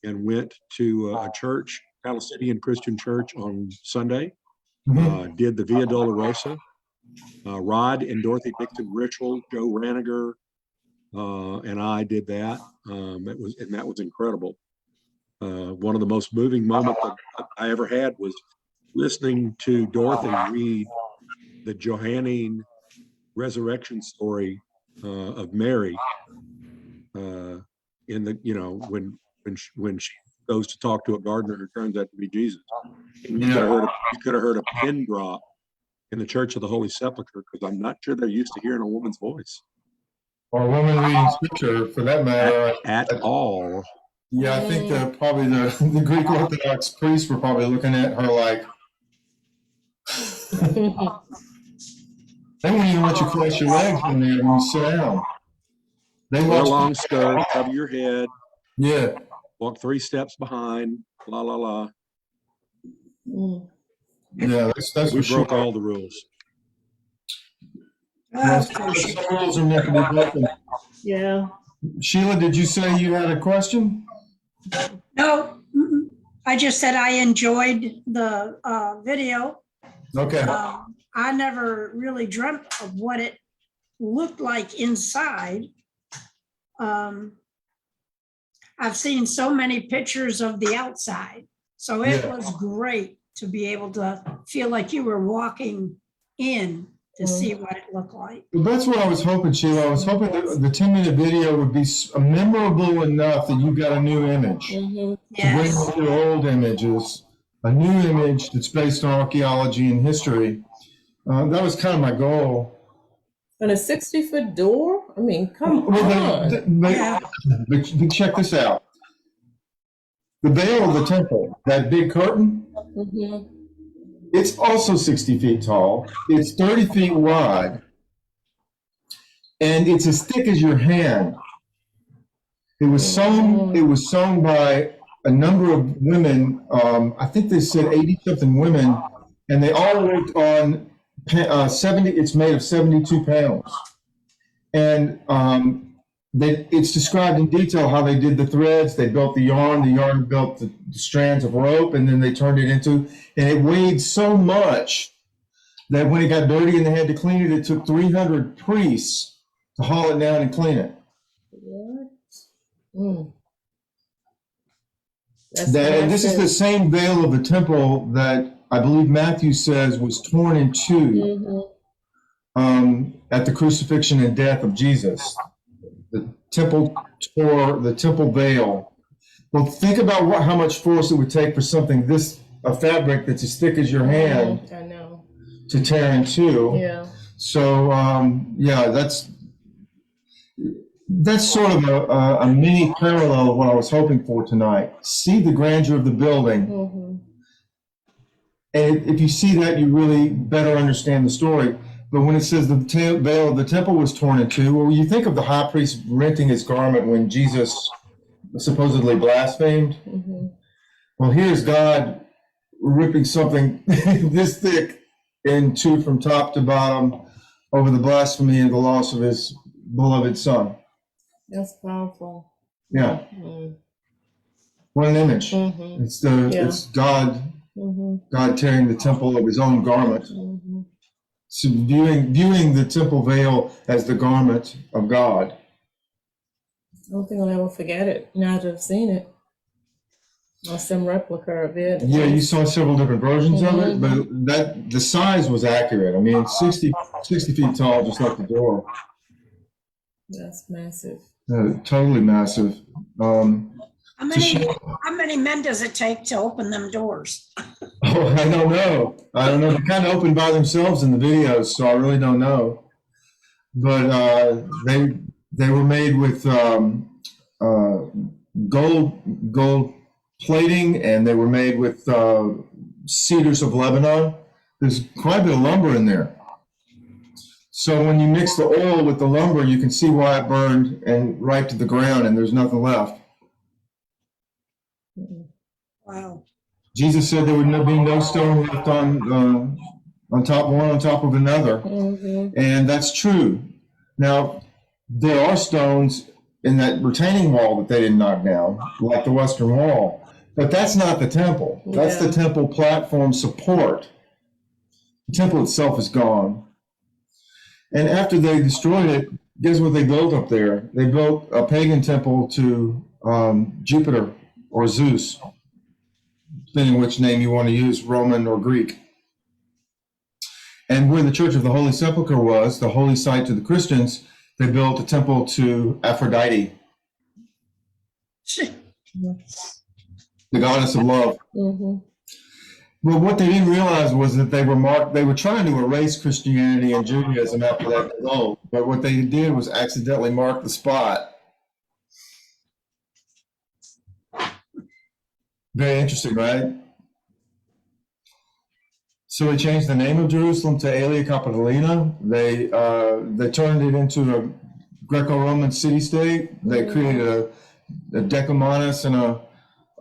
and went to a church, Palestinian Christian church, on Sunday. Mhm. Did the Via Dolorosa. Rod and Dorothy Dixon Richel, Joe Raniger, and I did that. That was incredible. One of the most moving moments that I ever had was listening to Dorothy read the Johannine resurrection story of Mary when she goes to talk to a gardener who turns out to be Jesus. And you could have heard a pin drop in the Church of the Holy Sepulchre, because I'm not sure they're used to hearing a woman's voice. Or a woman reading scripture, for that matter. At all. Yeah, I think probably the Greek Orthodox priests were probably looking at her like, they won't even let you cross your legs when you sit down. They Wear a watch. long skirt, cover your head, Yeah. walk 3 steps behind, la la la. Yeah, that's We for broke sure. all the rules. Well, Of course you some rules are meant to be broken. Yeah. Sheila, did you say you had a question? No, I just said I enjoyed the video. Okay. I never really dreamt of what it looked like inside. I've seen so many pictures of the outside, so it Yeah. was great to be able to feel like you were walking in to see what it looked like. Well, that's what I was hoping, Sheila. I was hoping that the 10-minute video would be memorable enough that you got a new image. To bring Yes. with your old images, a new image that's based on archaeology and history. That was kind of my goal. And a 60-foot door? I mean, come on. Yeah. But check this out. The veil of the temple, that big curtain, it's also 60 feet tall. It's 30 feet wide. And it's as thick as your hand. It was sewn by a number of women. I think they said 80-something women, and they all worked on 70. It's made of 72 panels, and it's described in detail how they did the threads. They built the yarn built the strands of rope, and then they turned it into. And it weighed so much that when it got dirty and they had to clean it, it took 300 priests to haul it down and clean it. What? And this is the same veil of the temple that I believe Matthew says was torn in two at the crucifixion and death of Jesus. The temple tore the temple veil. Well, think about how much force it would take for something a fabric that's as thick as your hand I know. to tear in two. Yeah. So that's sort of a mini parallel of what I was hoping for tonight. See the grandeur of the building. And if you see that, you really better understand the story. But when it says the veil of the temple was torn in two, well, you think of the high priest renting his garment when Jesus supposedly blasphemed. Well, here's God ripping something this thick in two from top to bottom over the blasphemy and the loss of his beloved son. That's powerful. Yeah. What an image. It's God tearing the temple of his own garment. So viewing the temple veil as the garment of God. I don't think I'll ever forget it now that I've seen it. Or some replica of it. Yeah, you saw several different versions of it, but the size was accurate. I mean, 60 feet tall, just like the door. That's massive. Totally massive. How many men does it take to open them doors? Oh, I don't know. They kind of open by themselves in the videos, so I really don't know. But they were made with gold plating, and they were made with cedars of Lebanon. There's quite a bit of lumber in there. So when you mix the oil with the lumber, you can see why it burned and right to the ground, and there's nothing left. Wow. Jesus said there would be no stone left on top one on top of another, and that's true. Now, there are stones in that retaining wall that they didn't knock down, like the Western Wall, but that's not the temple. That's the temple platform support. The temple itself is gone. And after they destroyed it, guess what they built up there? They built a pagan temple to Jupiter or Zeus, depending which name you want to use, Roman or Greek. And where the Church of the Holy Sepulchre was, the holy site to the Christians, they built a temple to Aphrodite, the goddess of love. But what they didn't realize was that they were trying to erase Christianity and Judaism after that goal. But what they did was accidentally mark the spot. Very interesting, right? So they changed the name of Jerusalem to Aelia Capitolina. They turned it into a Greco-Roman city-state. They created a Decumanus and a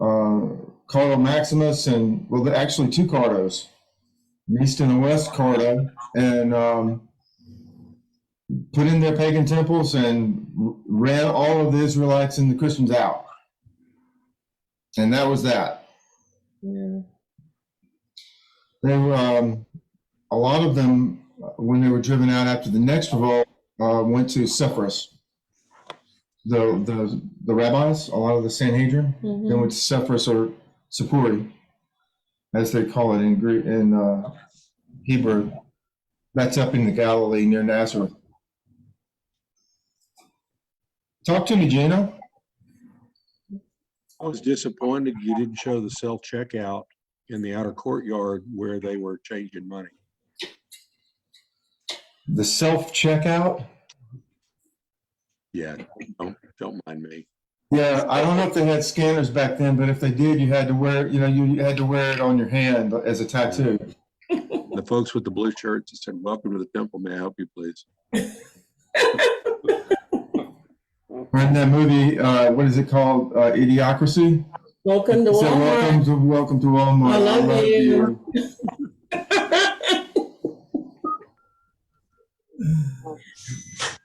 Cardo Maximus, and well, actually two Cardos, an east and a west Cardo, and put in their pagan temples and ran all of the Israelites and the Christians out. And that was that. Yeah. They were, a lot of them, when they were driven out after the next revolt, went to Sepphoris. The rabbis, a lot of the Sanhedrin, they went to Sepphoris or Seppuri, as they call it in Greek, in Hebrew. That's up in the Galilee near Nazareth. Talk to me, Gina. I was disappointed you didn't show the self-checkout in the outer courtyard where they were changing money. The self-checkout? Yeah, don't mind me. Yeah, I don't know if they had scanners back then, but if they did, you had to wear, you had to wear it on your hand as a tattoo. The folks with the blue shirts that said, "Welcome to the temple. May I help you, please?" Or in that movie, what is it called? Idiocracy? Welcome to It said, Walmart. welcome to Walmart. I love you.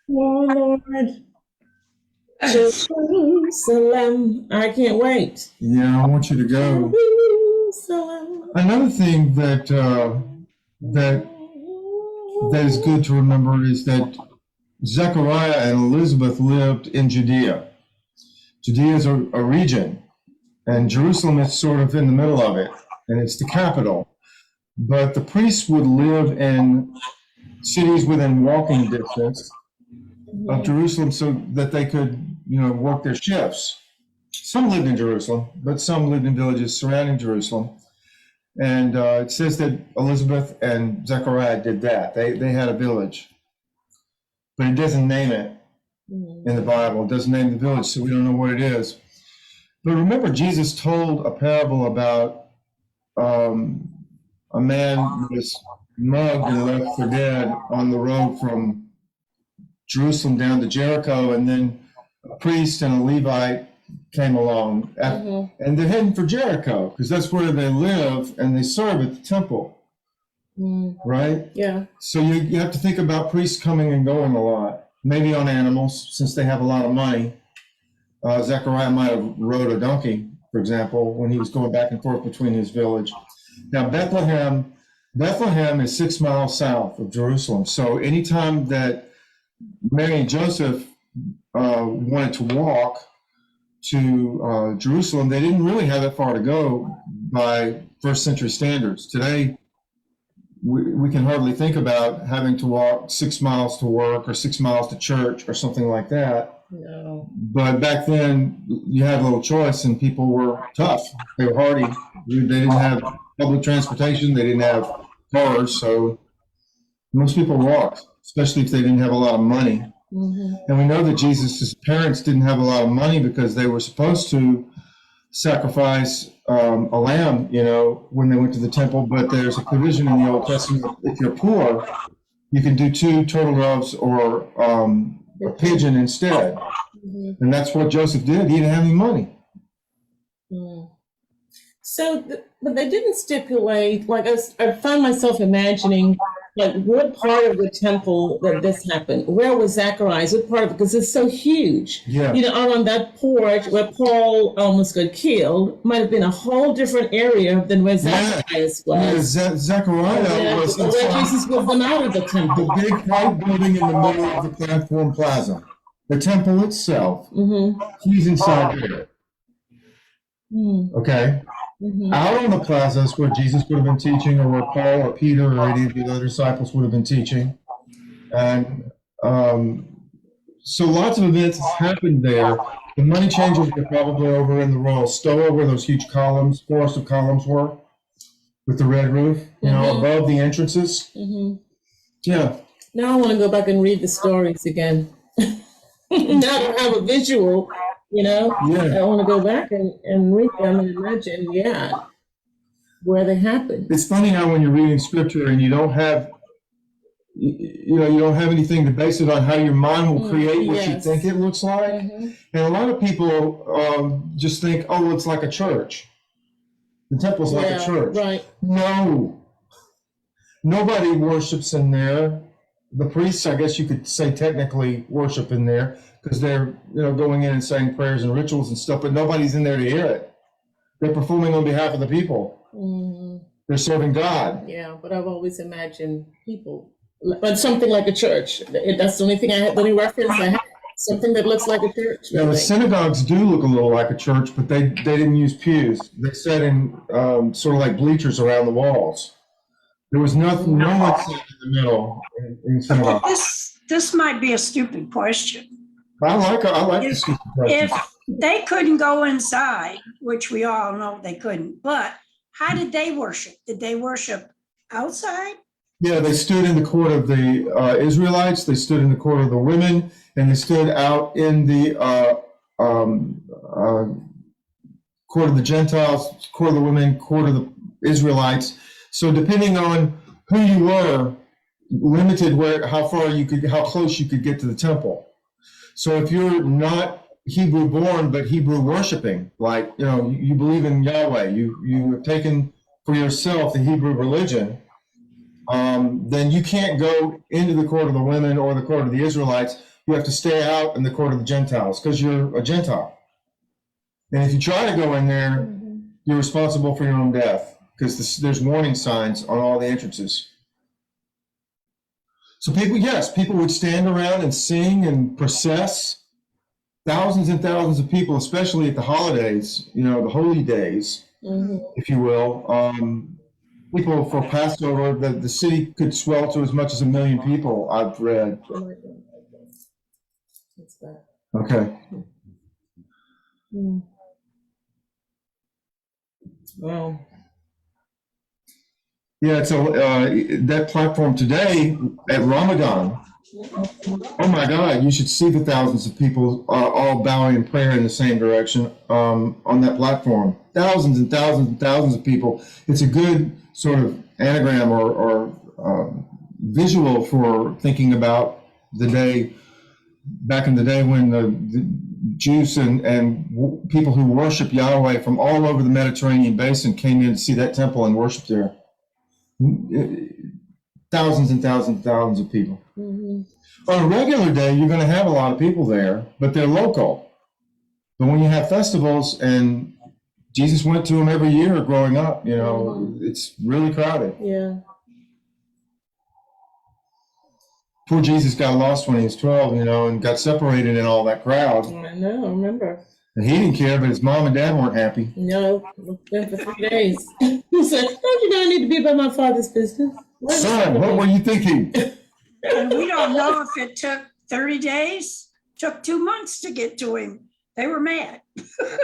Oh, Lord. Jerusalem. I can't wait. Yeah, I want you to go. Jerusalem. Another thing that is good to remember is that Zechariah and Elizabeth lived in Judea. Judea is a region, and Jerusalem is sort of in the middle of it, and it's the capital. But the priests would live in cities within walking distance of Jerusalem so that they could, work their shifts. Some lived in Jerusalem, but some lived in villages surrounding Jerusalem. And it says that Elizabeth and Zechariah did that. They had a village. But it doesn't name it in the Bible. It doesn't name the village, so we don't know what it is. But remember, Jesus told a parable about a man who was mugged and left for dead on the road from Jerusalem down to Jericho, and then a priest and a Levite came along. And they're heading for Jericho, because that's where they live, and they serve at the temple. Right? Yeah. So you have to think about priests coming and going a lot, maybe on animals, since they have a lot of money. Zechariah might have rode a donkey, for example, when he was going back and forth between his village. Now, Bethlehem is 6 miles south of Jerusalem. So anytime that Mary and Joseph wanted to walk to Jerusalem, they didn't really have that far to go by first century standards. Today, we can hardly think about having to walk 6 miles to work or 6 miles to church or something like that. No. But back then, you had a little choice, and people were tough. They were hardy. They didn't have public transportation. They didn't have cars, so most people walked, especially if they didn't have a lot of money. And we know that Jesus' parents didn't have a lot of money because they were supposed to sacrifice a lamb, you know, when they went to the temple, but there's a provision in the Old Testament. If you're poor, you can do 2 turtle doves or a pigeon instead. Mhm. And that's what Joseph did. He didn't have any money. Mm. So, but they didn't stipulate, like, I found myself imagining, like, what part of the temple that this happened? Where was Zechariah? What part of it? Because it's so huge. Yeah. You know, out on that porch where Paul almost got killed, might have been a whole different area than where Zacharias Yeah, was. Zechariah was Where inside Jesus was them out of the the temple. big white building in the middle of the platform plaza. The temple itself, Mm-hmm. he's inside there. Okay? Mm-hmm. Out on the plaza is where Jesus would have been teaching, or where Paul or Peter or any of the other disciples would have been teaching. And so lots of events happened there. The money changers were probably over in the royal stoa where those huge columns, forest of columns were, with the red roof, you know, Mhm. above the entrances. Mm-hmm. Yeah. Now I want to go back and read the stories again. Now that I have a visual, you know, Yeah. I want to go back and read them and imagine, where they happened. It's funny how when you're reading scripture and you don't have, you know, you don't have anything to base it on, how your mind will create what you Yes. think it looks like. Mm-hmm. And a lot of people just think, oh, it's like a church. The temple's like a church. Right. No. Nobody worships in there. The priests, I guess you could say, technically worship in there because they're, you know, going in and saying prayers and rituals and stuff, but nobody's in there to hear it. They're performing on behalf of the people. Mm-hmm. They're serving God. Yeah, but I've always imagined people, but something like a church. That's the only thing I had, the only reference I had. Something that looks like a church. Now, the really. synagogues do look a little like a church, but they didn't use pews. They sat in sort of like bleachers around the walls. There was no one sitting in the middle in synagogue. This might be a stupid question. I like the stupid question. If they couldn't go inside, which we all know they couldn't, but how did they worship? Did they worship outside? Yeah, they stood in the court of the Israelites, they stood in the court of the women, and they stood out in the court of the Gentiles, court of the women, court of the Israelites. So depending on who you were, limited how close you could get to the temple. So if you're not Hebrew born, but Hebrew worshiping, like, you know, you believe in Yahweh, you have taken for yourself the Hebrew religion, then you can't go into the court of the women or the court of the Israelites. You have to stay out in the court of the Gentiles because you're a Gentile. And if you try to go in there, you're responsible for your own death because there's warning signs on all the entrances. So people would stand around and sing and process. Thousands and thousands of people, especially at the holidays, you know, the holy days, if you will. People for Passover, the city could swell to as much as 1 million people, I've read. Okay. Wow. Yeah, so that platform today at Ramadan, oh my God, you should see the thousands of people all bowing in prayer in the same direction on that platform. Thousands and thousands and thousands of people. It's a good sort of anagram or visual for thinking about the day, back in the day when the Jews and people who worship Yahweh from all over the Mediterranean basin came in to see that temple and worship there. Thousands and thousands and thousands of people. On a regular day, you're going to have a lot of people there, but they're local. But when you have festivals, and Jesus went to them every year growing up, you know, it's really crowded. Yeah. Poor Jesus got lost when he was 12, you know, and got separated in all that crowd. I know, I remember. And he didn't care, but his mom and dad weren't happy. No, went for 3 days. He said, don't you know I need to be about my father's business? Son, what were you thinking? And we don't know if it took 30 days, took 2 months to get to him. They were mad.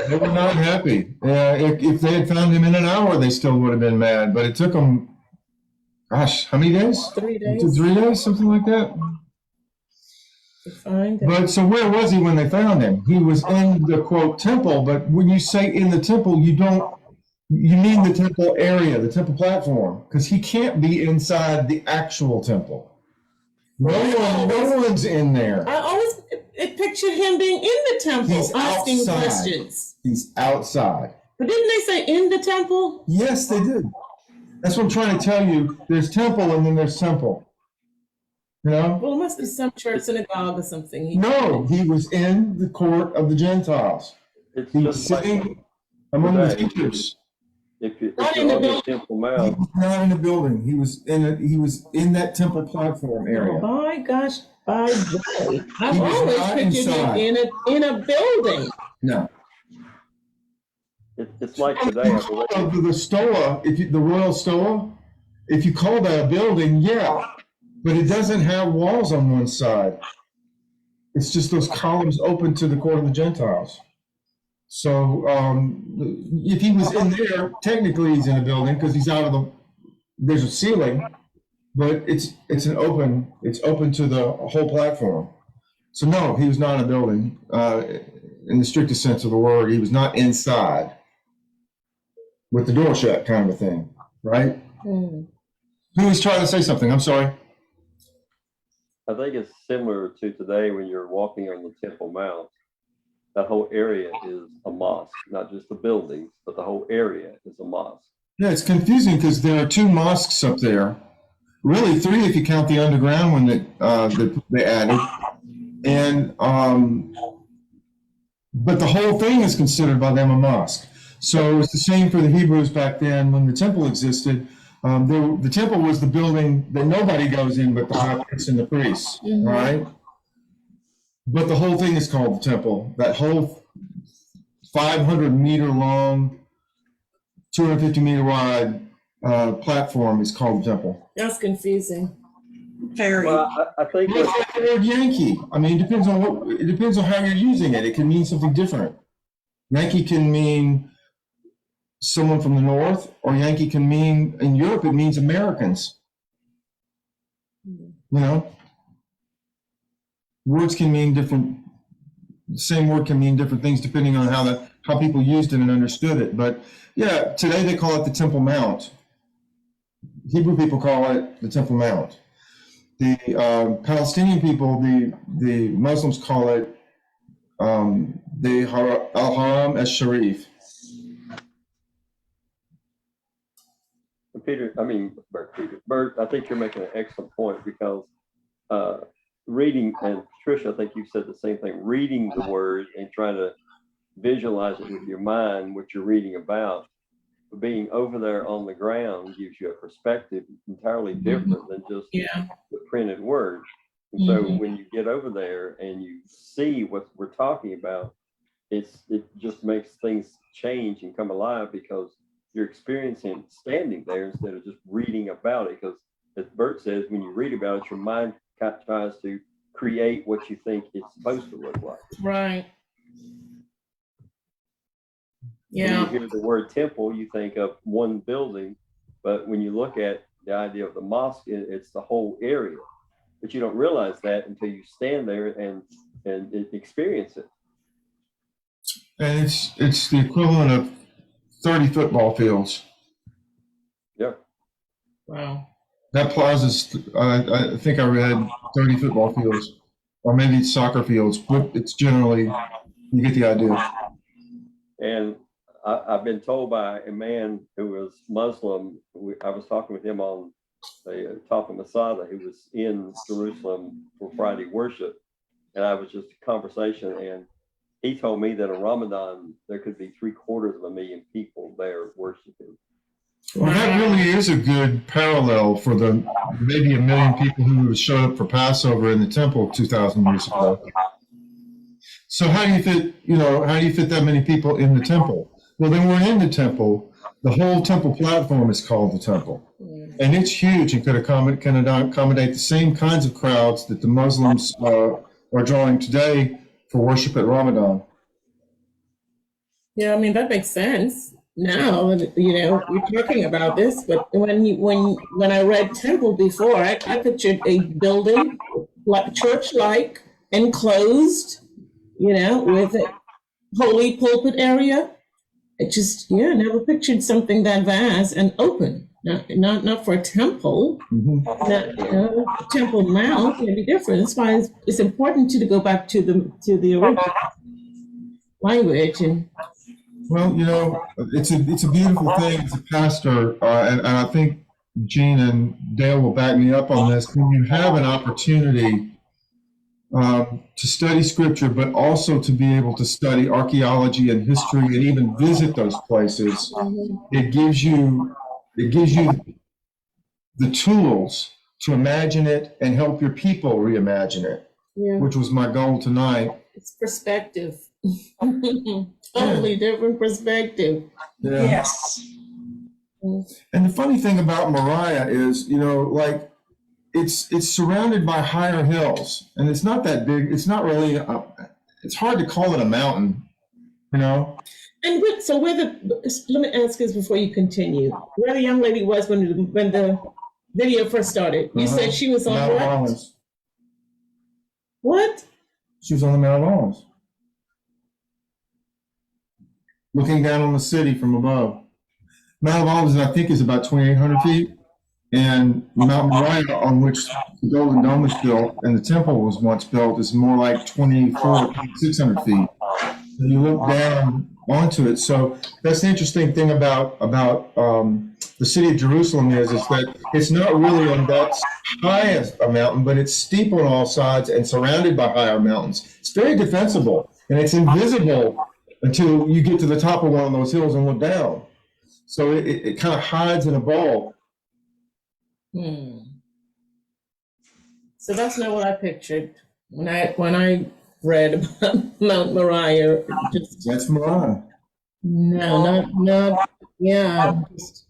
They were not happy. If they had found him in an hour, they still would have been mad. But it took them, gosh, how many days? 3 days. 3 days, something like that. Find it. But so where was he when they found him? He was in the quote temple, but when you say in the temple, you mean the temple area, the temple platform, because he can't be inside the actual temple. No one's in there. I always pictured him being in the temple, He's asking outside. questions. He's outside. But didn't they say in the temple? Yes, they did. That's what I'm trying to tell you. There's temple and then there's temple. You know? Well, it must be some church synagogue or something. No, he was in the court of the Gentiles. It's He was just like sitting among the today. teachers. If Not you're in the on the building. Temple He Mount, was not in a building. He was in that temple platform Oh area. my gosh, by golly. I've He was always not pictured inside. him in a building. No. it's like today, I believe. The stoa, the royal stoa, if you call that a building, yeah, but it doesn't have walls on one side. It's just those columns open to the court of the Gentiles. So if he was in there, technically he's in a building because he's there's a ceiling, but it's open to the whole platform. So no, he was not in a building in the strictest sense of the word. He was not inside with the door shut, kind of a thing, right? Hmm. Who was trying to say something? I'm sorry. I think it's similar to today when you're walking on the Temple Mount. That whole area is a mosque, not just the buildings, but the whole area is a mosque. Yeah, it's confusing because there are two mosques up there. Really, three if you count the underground one that they added. And but the whole thing is considered by them a mosque. So it's the same for the Hebrews back then when the temple existed. The temple was the building that nobody goes in but the high priest and the priests, Mhm. right? But the whole thing is called the temple. That whole 500-meter long, 250-meter wide platform is called the temple. That's confusing. Very. Well, I think It's like the word Yankee. I mean, it depends on how you're using it. It can mean something different. Yankee can mean someone from the north, or Yankee can mean, in Europe, it means Americans. You know? Words can mean different, the same word can mean different things depending on how people used it and understood it. But yeah, today they call it the Temple Mount. Hebrew people call it the Temple Mount. The Palestinian people, the Muslims call it the Al-Haram al-Sharif. Bert, I think you're making an excellent point because reading, and Tricia, I think you said the same thing, reading the word and trying to visualize it with your mind, what you're reading about, being over there on the ground gives you a perspective entirely different than just Yeah. the printed word. And so when you get over there and you see what we're talking about, it just makes things change and come alive because you're experiencing standing there instead of just reading about it. Because as Bert says, when you read about it, your mind tries to create what you think it's supposed to look like. Right. When Yeah. you hear the word temple, you think of one building, but when you look at the idea of the mosque, it's the whole area. But you don't realize that until you stand there and experience it. And it's the equivalent of 30 football fields. Yep. Wow. That plaza's, I think I read 30 football fields, or maybe it's soccer fields, but it's generally, you get the idea. And I've been told by a man who was Muslim, I was talking with him on the top of Masada, who was in Jerusalem for Friday worship. And I was just a conversation, and he told me that in Ramadan, there could be 750,000 people there worshiping. Well, that really is a good parallel for the maybe 1 million people who showed up for Passover in the temple 2,000 years ago. So how do you fit that many people in the temple? Well, then we're in the temple. The whole temple platform is called the temple. And it's huge and can accommodate the same kinds of crowds that the Muslims are drawing today for worship at Ramadan. Yeah, I mean, that makes sense. Now, we're talking about this, but when I read temple before, I pictured a building, like church-like, enclosed, with a holy pulpit area. It just, never pictured something that vast and open. Not for a temple. Mhm. Temple Mount may be different. That's why it's important to go back to the original language. And Well, it's a beautiful thing as a pastor, and I think Gene and Dale will back me up on this. When you have an opportunity to study scripture, but also to be able to study archaeology and history and even visit those places, it gives you the tools to imagine it and help your people reimagine it, which was my goal tonight. it's perspective. Totally different perspective. Yeah. Yes. And the funny thing about Moriah is, it's surrounded by higher hills, and it's not that big. It's not really. It's hard to call it a mountain, And let me ask this before you continue. Where the young lady was when the video first started? You said she was on Mount what? Olives. What? She was on the Mount Olives, looking down on the city from above. Mount Olives, I think, is about 2,800 feet, and Mount Moriah, on which the Golden Dome was built and the temple was once built, is more like 2,600 feet. And you look down onto it. So that's the interesting thing about the city of Jerusalem is that it's not really on that high as a mountain, but it's steep on all sides and surrounded by higher mountains. It's very defensible, and it's invisible until you get to the top of one of those hills and look down. So it kind of hides in a ball. So that's not what I pictured when I read about Mount Moriah. That's Moriah. Just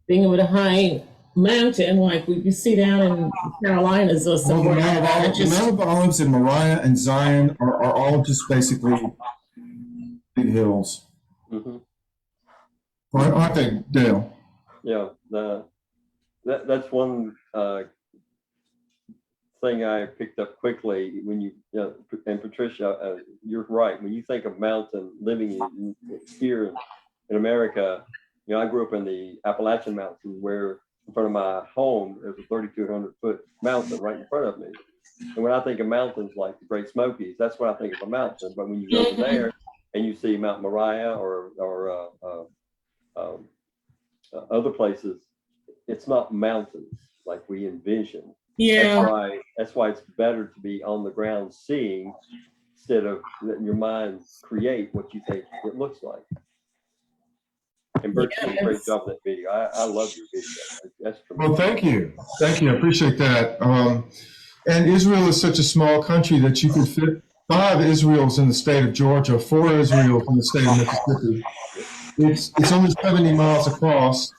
being able to high mountain like we see down in the Carolinas or Well, somewhere. the Mount of Olives and Moriah and Zion are all just basically big hills. Mhm. Aren't they, Dale? Yeah, that's one thing I picked up quickly when and Patricia, you're right. When you think of mountain living here in America, I grew up in the Appalachian Mountains, where in front of my home there's a 3,200-foot mountain right in front of me. And when I think of mountains like the Great Smokies, that's what I think of a mountain. But when you go over there and you see Mount Moriah or other places, it's not mountains like we envision. That's why it's better to be on the ground seeing instead of letting your mind create what you think it looks like. And Bert did a great job in that video. I love your video. That's tremendous. Well, thank you. I appreciate that. And Israel is such a small country that you could fit 5 Israels in the state of Georgia, 4 Israels in the state of Mississippi. It's only 70 miles across.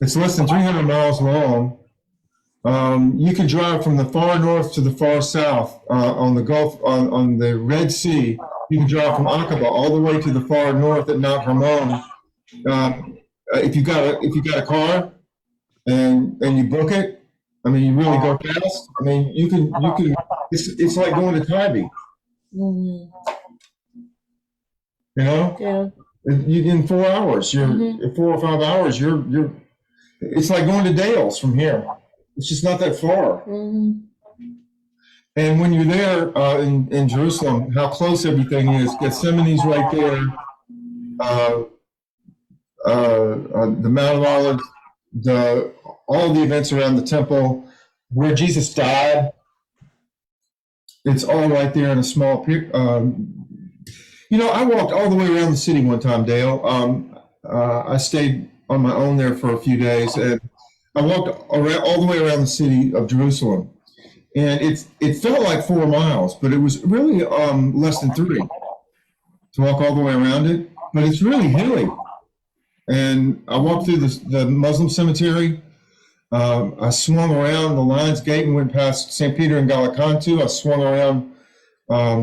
It's less than 300 miles long. You can drive from the far north to the far south on the Gulf, on the Red Sea. You can drive from Aqaba all the way to the far north at Mount Hermon. If you got a car and you book it, I mean, you really go fast. I mean, you can. It's like going to Tybee. Yeah. In 4 hours, you're 4 or 5 hours. You're. It's like going to Dale's from here. It's just not that far. And when you're there in Jerusalem, how close everything is. Gethsemane's right there. The Mount of Olives, all the events around the temple, where Jesus died. It's all right there in a small. I walked all the way around the city one time, Dale. I stayed on my own there for a few days, and I walked all the way around the city of Jerusalem, and it felt like 4 miles, but it was really less than 3 to walk all the way around it. But it's really hilly, and I walked through the Muslim cemetery. I swung around the Lions Gate and went past St. Peter and Galakantu. I swung around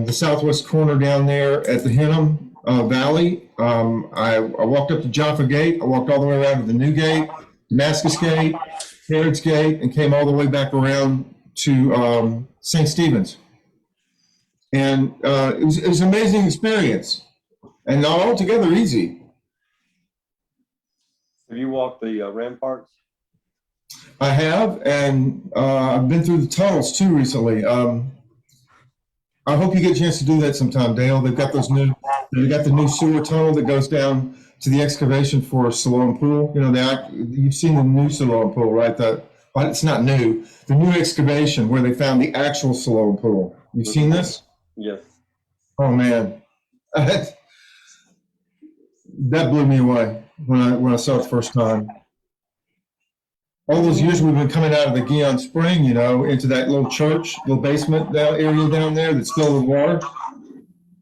the southwest corner down there at the Hinnom Valley. I walked up to Jaffa Gate. I walked all the way around to the New Gate, Damascus Gate, Herod's Gate, and came all the way back around to St. Stephen's. And it was an amazing experience, and not altogether easy. Have you walked the ramparts? I have, and I've been through the tunnels too recently. I hope you get a chance to do that sometime, Dale. They've got the new sewer tunnel that goes down to the excavation for Siloam Pool. You know, you've seen the new Siloam Pool, right? Well, it's not new. The new excavation where they found the actual Siloam Pool. You've seen this? Yes. Oh man, that blew me away when I saw it the first time. All those years we've been coming out of the Gion Spring, you know, into that little church, little basement area down there that's filled with water,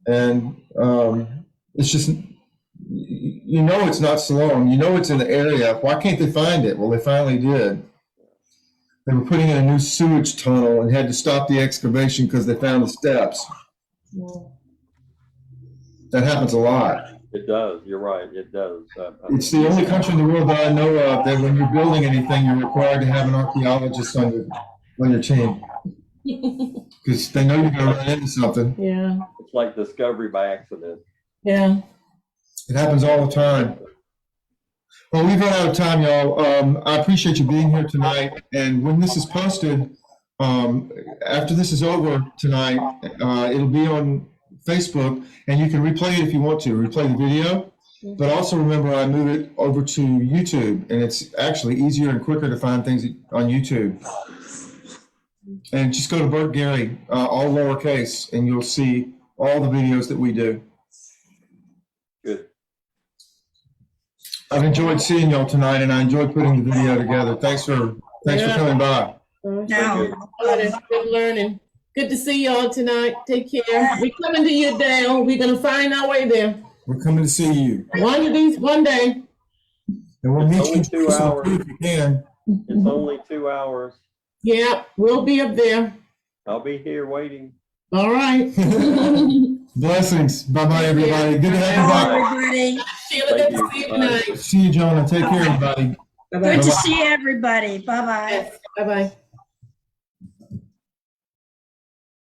and it's just, you know, it's not Siloam. You know, it's in the area. Why can't they find it? Well, they finally did. They were putting in a new sewage tunnel and had to stop the excavation because they found the steps. That happens a lot. It does. You're right. It does. It's the only country in the world that I know of that when you're building anything, you're required to have an archaeologist on your team. Because they know you're going to run into something. Yeah. It's like discovery by accident. Yeah. It happens all the time. Well, we've run out of time, y'all. I appreciate you being here tonight. And when this is posted, after this is over tonight, it'll be on Facebook, and you can replay it if you want to, replay the video. But also remember, I move it over to YouTube, and it's actually easier and quicker to find things on YouTube. And just go to Bert Gary, all lowercase, and you'll see all the videos that we do. Good. I've enjoyed seeing y'all tonight, and I enjoyed putting the video together. Thanks for coming by. No. Good learning. Good to see y'all tonight. Take care. We're coming to you, Dale. We're gonna find our way there. We're coming to see you. One day. And we'll meet you It's only 2 hours. if you can. It's only 2 hours. Yeah, we'll be up there. I'll be here waiting. All right. Blessings. Bye-bye, everybody. Good to have you Bye, back. everybody. Sheila, good to see you tonight. See you, Jonah. Take care, everybody. Good to see everybody. Bye-bye. Bye-bye.